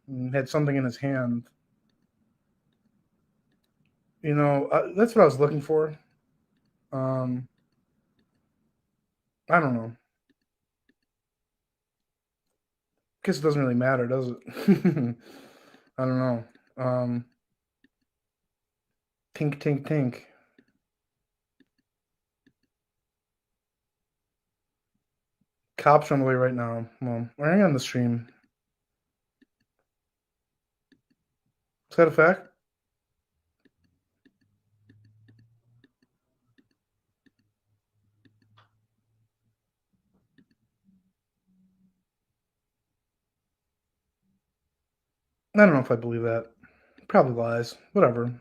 and had something in his hand. You know, that's what I was looking for. I don't know. Guess it doesn't really matter, does it? I don't know. Tink, tink, tink. Cops are on the way right now. Well, we're on the stream. Is that a fact? I don't know if I believe that. Probably lies. Whatever.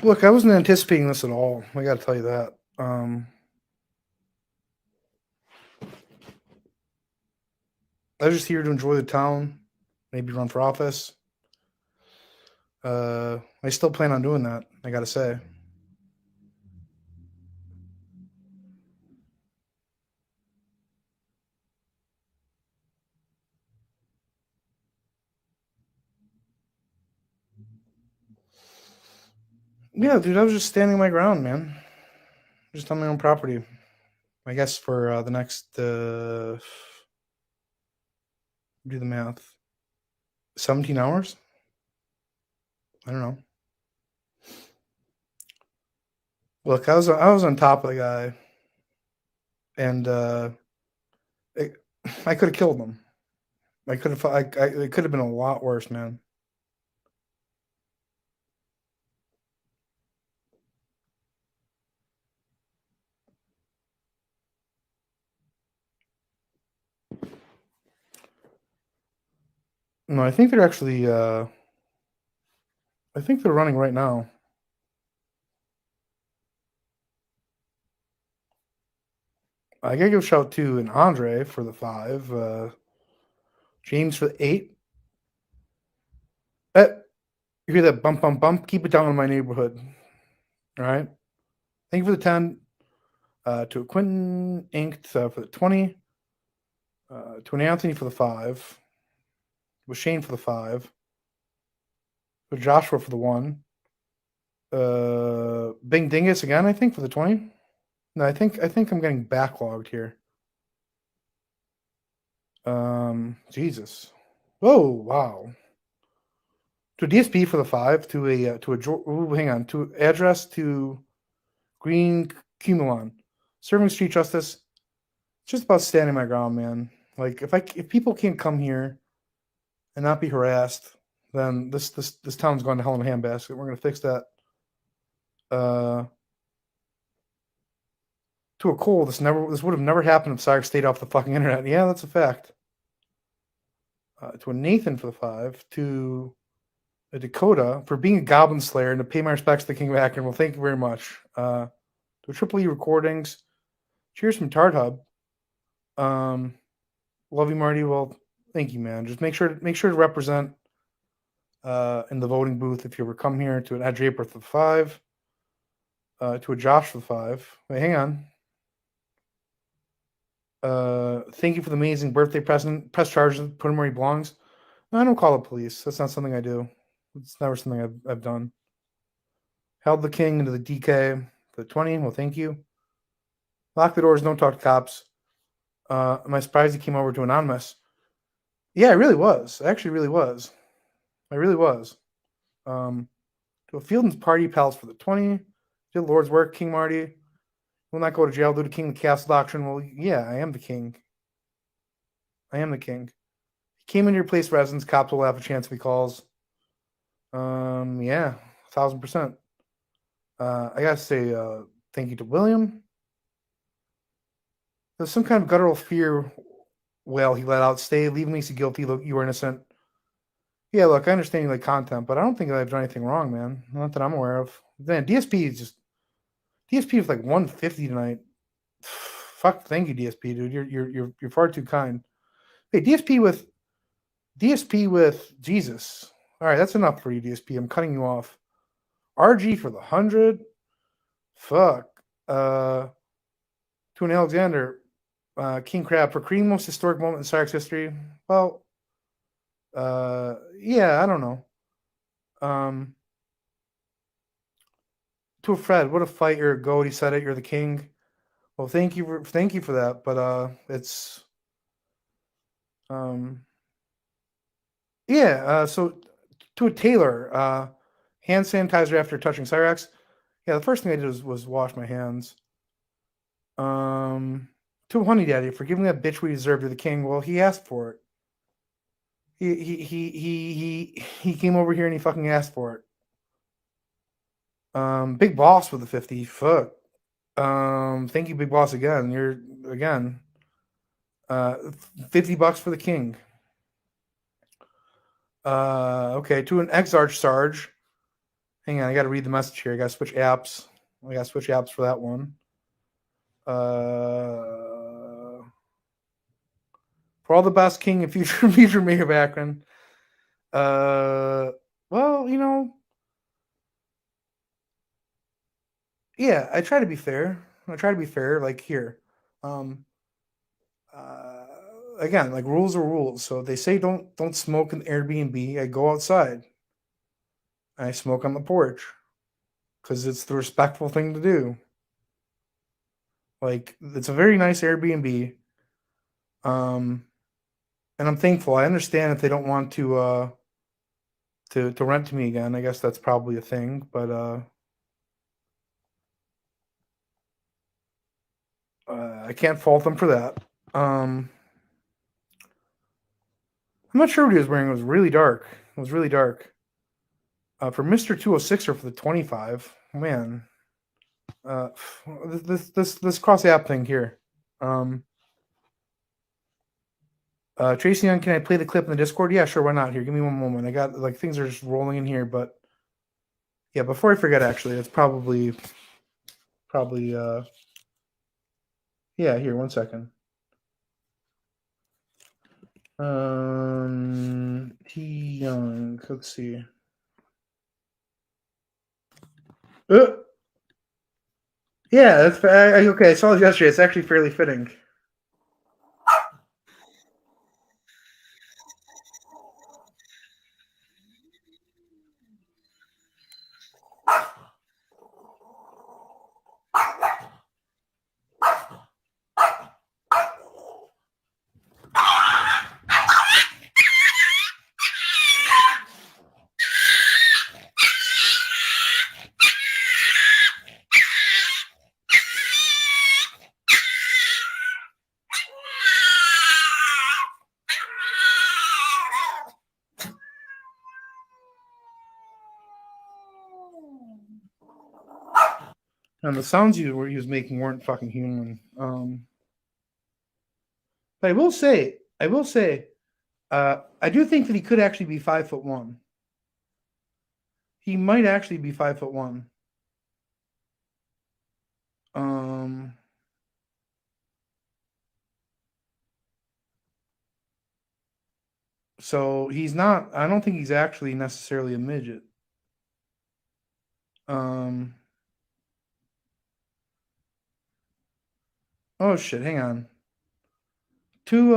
Look, I wasn't anticipating this at all. I got to tell you that. I was just here to enjoy the town, maybe run for office. I still plan on doing that, I got to say. Yeah, dude, I was just standing my ground, man. Just on my own property. I guess for the next, do the math, 17 hours? I don't know. Look, I was on top of the guy, and I could have killed him. It could have been a lot worse, man. No, I think they're actually. I think they're running right now. I gotta give a shout to an Andre for the 5. James for the 8. You hear that bump, bump, bump? Keep it down in my neighborhood. All right. Thank you for the 10. To a Quentin Inked for the 20. To an Anthony for the 5. With Shane for the 5. With Joshua for the 1. Bing Dingus again, I think, for the 20. No, I think I'm getting backlogged here. Jesus. Oh, wow. To a DSP for the 5. To a hang on. To address to Green Cumulon. Serving street justice. Just about standing my ground, man. Like if people can't come here and not be harassed, then this town's going to hell in a handbasket. We're gonna fix that. To a Cole, this would have never happened if Cyraxx stayed off the fucking internet. Yeah, that's a fact. To a Nathan for the 5. To a Dakota for being a Goblin Slayer and to pay my respects to the King of Akron. Well, thank you very much. To a Triple E Recordings. Cheers from Tard Hub. Love you, Marty. Well, thank you, man. Just make sure to represent in the voting booth if you ever come here. To an Ed Draper for the 5. To a Josh for the 5. Wait, hang on. Thank you for the amazing birthday present. Press charges, put him where he belongs. No, I don't call the police. That's not something I do. It's never something I've done. Held the king into the DK for the 20. Well, thank you. Lock the doors. Don't talk to cops. Am I surprised he came over to Anonymous? Yeah, I really was. I actually really was. I really was. To a Fielding's Party Pals for the 20. Did Lord's work, King Marty. Will not go to jail due to King of the Castle Doctrine. Well, yeah, I am the king. I am the king. He came into your place residence. Cops will have a chance if he calls. Yeah, 1,000%. I gotta say thank you to William. There's some kind of guttural fear wail he let out. Stay, leave makes you guilty. Look, you were innocent. Yeah, look, I understand you like content, but I don't think that I've done anything wrong, man. Not that I'm aware of. Then DSP is just DSP was like 150 tonight. Fuck, thank you, DSP, dude. You're far too kind. Hey, DSP with Jesus. All right, that's enough for you, DSP. I'm cutting you off. RG for the 100. Fuck. To an Alexander, King Crab for creating the most historic moment in Cyraxx history. Well, yeah, I don't know. To a Fred, what a fight! You're a goat. He said it. You're the king. Well, thank you for that. But it's yeah. So to a Taylor, hand sanitizer after touching Cyraxx. Yeah, the first thing I did was wash my hands. To a Honey Daddy for giving that bitch what he deserved. You're the king. Well, he asked for it. He came over here and he fucking asked for it. Big Boss with the 50. Fuck. Thank you, Big Boss, again. You're again. $50 for the king. Okay, to an Exarch Sarge. Hang on, I gotta read the message here. I gotta switch apps. I gotta switch apps for that one. For all the best, King and future mayor of Akron. Well, you know. Yeah, I try to be fair. Like here. Again, like rules are rules. So they say don't smoke in Airbnb. I go outside. I smoke on the porch. Because it's the respectful thing to do. Like, it's a very nice Airbnb. And I'm thankful. I understand if they don't want to rent to me again. I guess that's probably a thing. But I can't fault them for that. I'm not sure what he was wearing. It was really dark. For Mr. 206er for the 25. Man. This cross app thing here. Tracy Young, can I play the clip in the Discord? Yeah, sure, why not? Here, give me one moment. I got like things are just rolling in here, but yeah, before I forget, actually, it's probably Yeah, here, 1 second. T Young. Let's see. Yeah, that's okay. I saw it yesterday. It's actually fairly fitting. And the sounds he was making weren't fucking human. But I will say, I do think that he could actually be 5'1". He might actually be 5'1". So he's not. I don't think he's actually necessarily a midget. Oh shit! Hang on. To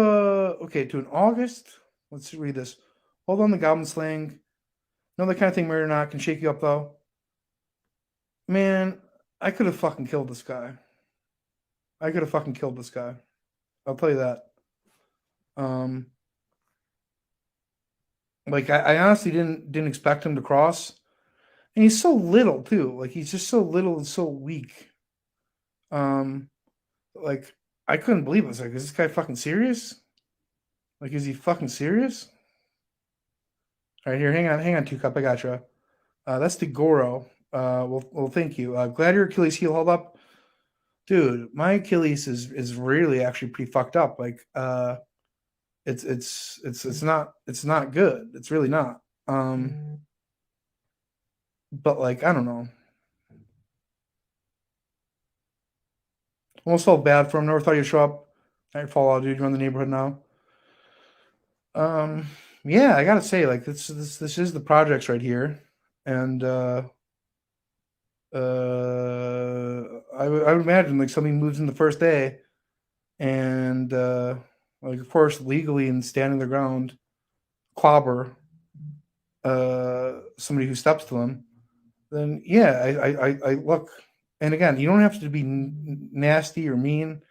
an August. Let's read this. Hold on, the goblin slaying. No, the kind of thing murder not can shake you up though. Man, I could have fucking killed this guy. I'll tell you that. Like I honestly didn't expect him to cross, and he's so little too. Like he's just so little and so weak. Like I couldn't believe it. I was like, is this guy fucking serious? Like, is he fucking serious? All right, here, hang on, 2 Cup, I gotcha. That's the Goro. Well, thank you. Glad your Achilles heel held up, dude. My Achilles is really actually pretty fucked up. Like, it's not good. It's really not. But like, I don't know. Almost felt bad for him. Never thought he'd show up. All right, Fallout, dude. You're in the neighborhood now. Yeah, I gotta say, like, this is the projects right here, and I would imagine like somebody moves in the first day, and like of course legally and standing their ground, clobber somebody who steps to them. Then yeah, I look, and again, you don't have to be nasty or mean.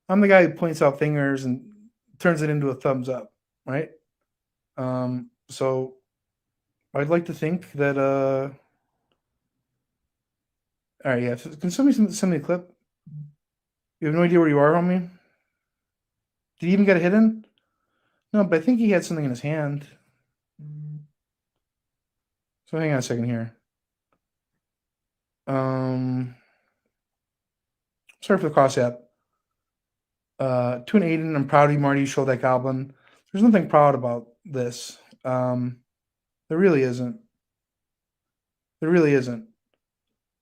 I'm the guy who points out fingers and turns it into a thumbs up, right? So I'd like to think that all right, yeah. Can somebody send me a clip? You have no idea where you are, homie? Did he even get a hit in? No, but I think he had something in his hand. So hang on a second here. Sorry for the cross app. To an Aiden, I'm proud of you, Marty. You showed that goblin. There's nothing proud about this. There really isn't. To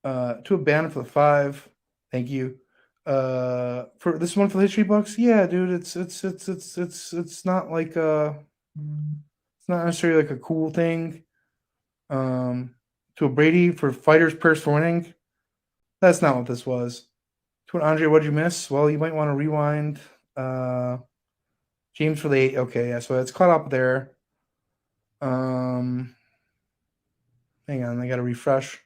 a band for the 5. Thank you. For this one for the history books, yeah, dude. It's not like it's not necessarily like a cool thing. To a Brady for fighters purse for winning. That's not what this was. To an Andre, what'd you miss? Well, you might want to rewind. James for the 8. Okay, yeah, so it's caught up there. Hang on, I gotta refresh.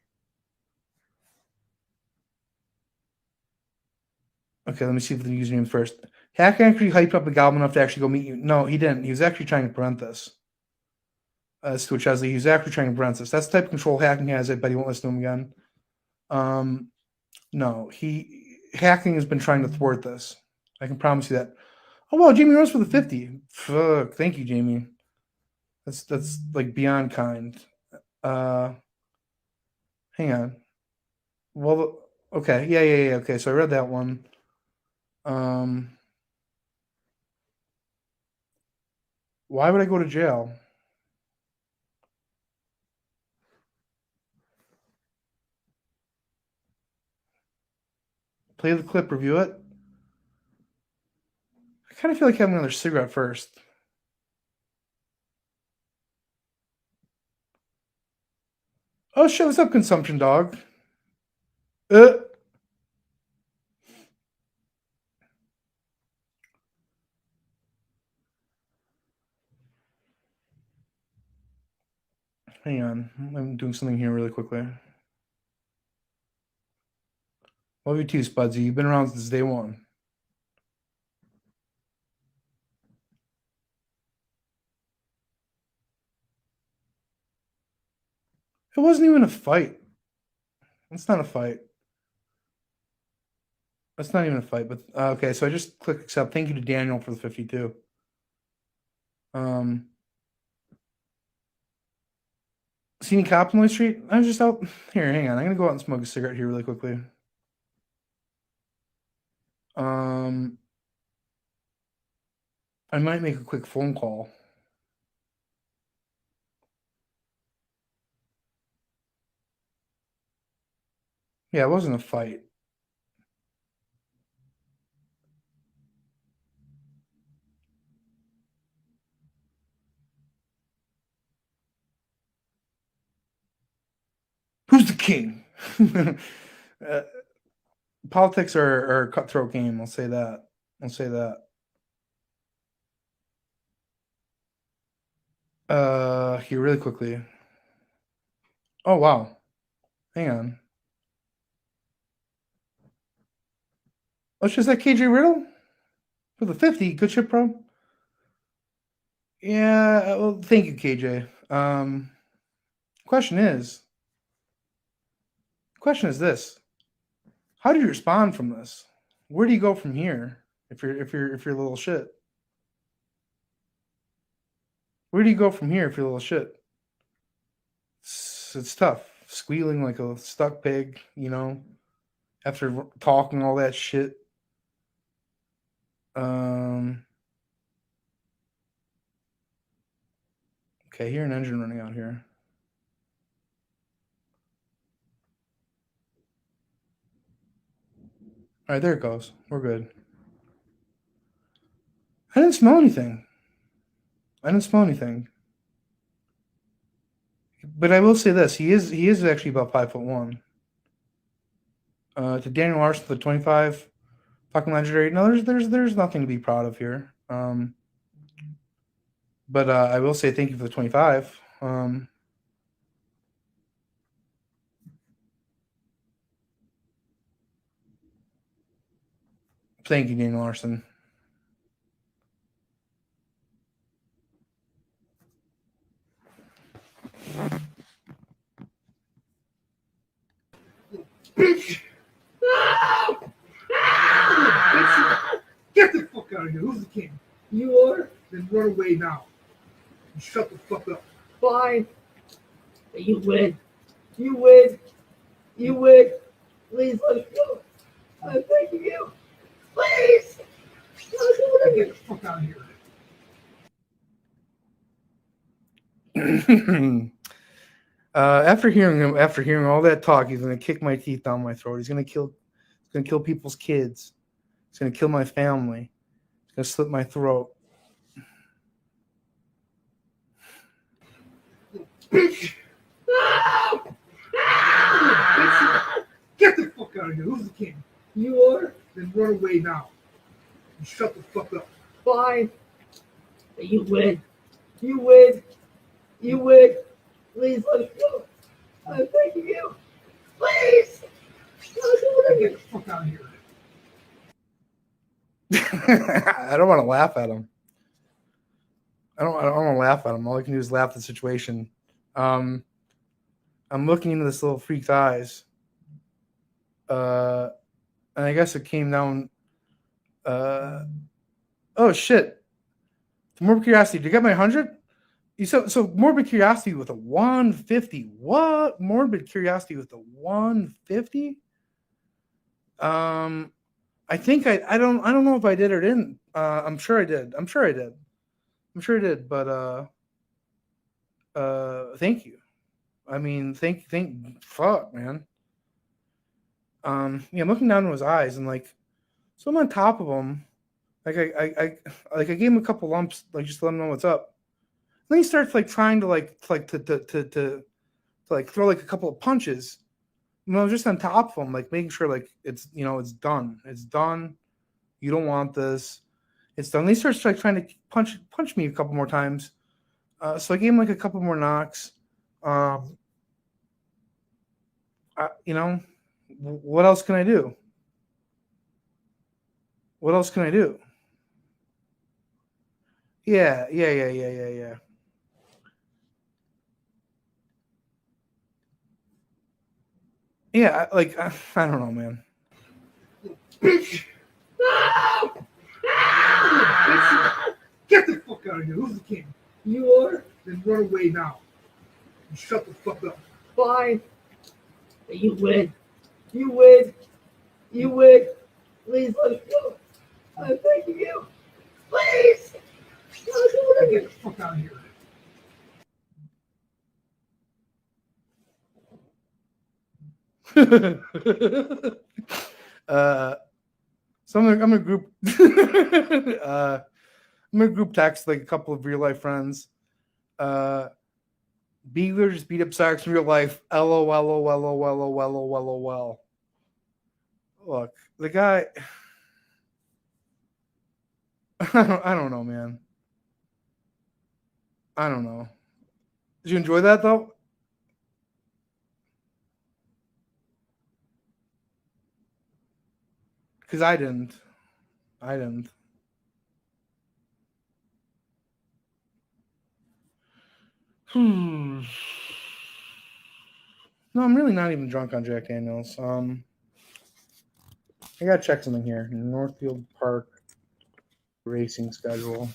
Okay, let me see if the username first. Hack actually hyped up a goblin enough to actually go meet you. No, he didn't. He was actually trying to prevent this. Stuart Chesley, he was actually trying to prevent this. That's the type of control hacking has. I bet he won't listen to him again. No, hacking has been trying to thwart this. I can promise you that. Oh wow, Jamie Rose for the 50. Fuck, thank you, Jamie. That's like beyond kind. Hang on. Well, okay, yeah. Okay, so I read that one. Why would I go to jail? Play the clip, review it. kind of feel like having another cigarette first. Oh shit, what's up, consumption dog? Hang on, I'm doing something here really quickly. Love you too, Spudsy. You've been around since day one. It wasn't even a fight. It's not a fight. That's not even a fight. But okay, so I just click accept. Thank you to Daniel for the 52. See any cops on my street? I was just out here. Hang on, I'm gonna go out and smoke a cigarette here really quickly. I might make a quick phone call. Yeah, it wasn't a fight. Who's the king? Politics are a cutthroat game. I'll say that. I'll say that. Here really quickly. Oh wow. Hang on. Oh, just that KJ Riddle for the 50. Good shit, bro. Yeah. Well, thank you, KJ. Question is this: how do you respond from this? Where do you go from here? If you're a little shit, where do you go from here if you're a little shit? It's tough. Squealing like a stuck pig, you know, after talking all that shit. Okay, hear an engine running out here. All right, there it goes. We're good. I didn't smell anything. But I will say this: he is actually about 5'1". To Daniel Larson for the 25, fucking legendary. No, there's nothing to be proud of here. But I will say thank you for the 25. Thank you, Daniel Larson. Bitch! Get the fuck out of here. Who's the king? You are? Then run away now. And shut the fuck up. Fine. You win. You win. You win. Please let us go. I'm thanking you. Please! Get the fuck out of here. After hearing all that talk, he's gonna kick my teeth down my throat. He's gonna kill people's kids. He's gonna kill my family. He's gonna slit my throat. Bitch! Get the fuck out of here. Who's the king? You are? Then run away now. And shut the fuck up. Fine. You win. You win. You win. Please let us go. I'm thanking you. Please! Get the fuck out of here. I don't want to laugh at him. I don't want to laugh at him. All I can do is laugh at the situation. I'm looking into this little freak's eyes. And I guess it came down. Oh shit! Morbid curiosity. Did you get my 100? You so morbid curiosity with a 150. What? Morbid curiosity with a 150? I think I don't know if I did or didn't. I'm sure I did. But thank you. I mean, fuck, man. Yeah, I'm looking down into his eyes and like, so I'm on top of him, Like I gave him a couple lumps, like just to let him know what's up. Then he starts like trying to like throw like a couple of punches, just on top of him, like making sure like it's it's done. It's done. You don't want this. It's done. Then he starts like trying to punch me a couple more times. So I gave him like a couple more knocks. What else can I do? What else can I do? Yeah. Yeah, I don't know, man. Bitch! Get the fuck out of here. Who's the king? You are? Then run away now. And shut the fuck up. Fine. You win. You win. You win. Please let me go. I'm begging you. Please! Get the fuck out of here. So I'm gonna group I'm gonna group text like a couple of real life friends. Beagler just beat up Cyraxx in real life. LOL. Look, the guy I don't know, man. I don't know. Did you enjoy that though? Because I didn't. No, I'm really not even drunk on Jack Daniels. I gotta check something here. Northfield Park racing schedule.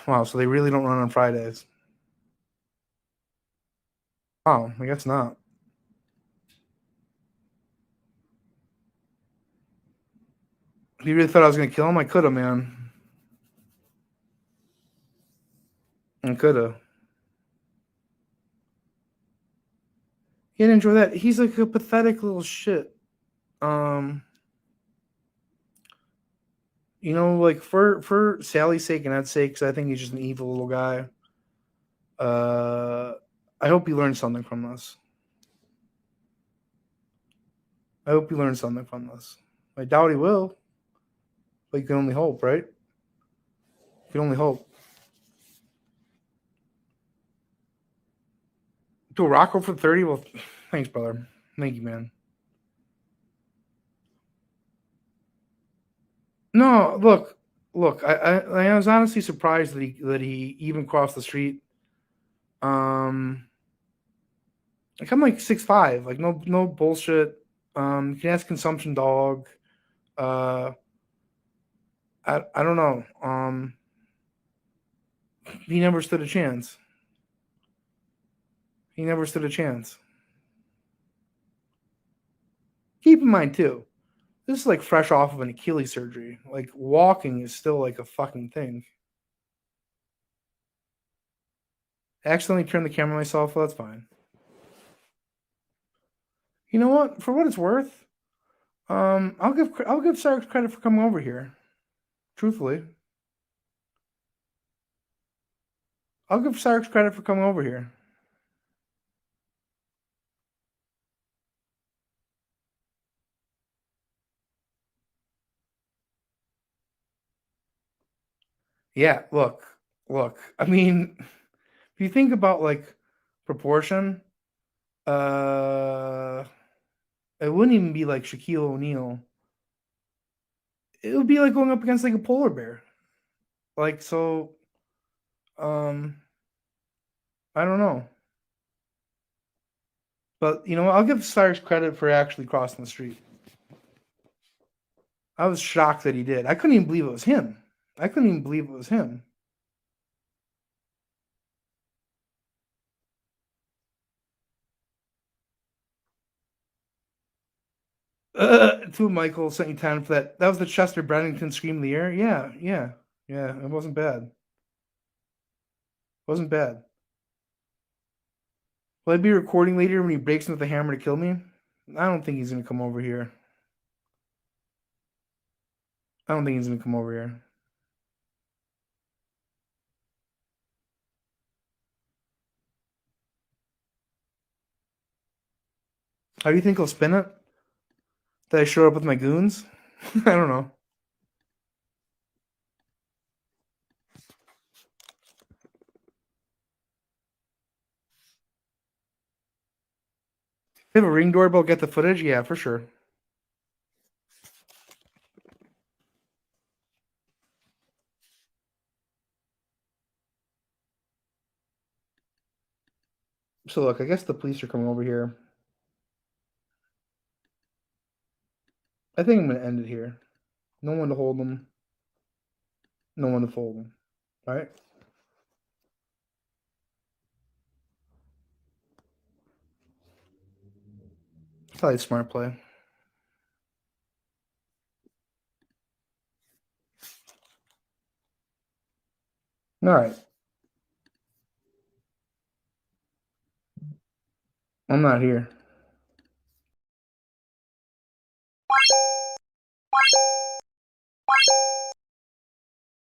Wow, so they really don't run on Fridays. Wow, I guess not. If you really thought I was gonna kill him, I could have, man. I could have. He didn't enjoy that. He's like a pathetic little shit. Like for Sally's sake and Ed's sake, because I think he's just an evil little guy. I hope he learned something from this. I doubt he will. But you can only hope, right? You can only hope. Do a Rocco for 30? Well, thanks, brother. Thank you, man. No, look. I was honestly surprised that he even crossed the street. Like I'm like 6'5", like no bullshit. You can ask Consumption Dog. I don't know. He never stood a chance. Keep in mind too, this is like fresh off of an Achilles surgery. Like walking is still like a fucking thing. I accidentally turned the camera myself. Well, that's fine. You know what? For what it's worth, I'll give Cyraxx credit for coming over here. Truthfully, I'll give Cyraxx credit for coming over here. Yeah, look. I mean, if you think about like proportion, it wouldn't even be like Shaquille O'Neal. It would be like going up against like a polar bear. Like so, I don't know. But I'll give Cyraxx credit for actually crossing the street. I was shocked that he did. I couldn't even believe it was him. To Michael sent you 10 for that. That was the Chester Bennington Scream of the Year. Yeah. It wasn't bad. Will I be recording later when he breaks into the hammer to kill me? I don't think he's gonna come over here. I don't think he's gonna come over here. How do you think he'll spin it? That I show up with my goons? I don't know. If a ring doorbell get the footage, yeah, for sure. So look, I guess the police are coming over here. I think I'm gonna end it here. No one to hold them. No one to fold them. All right. Probably a smart play. All right. I'm not here.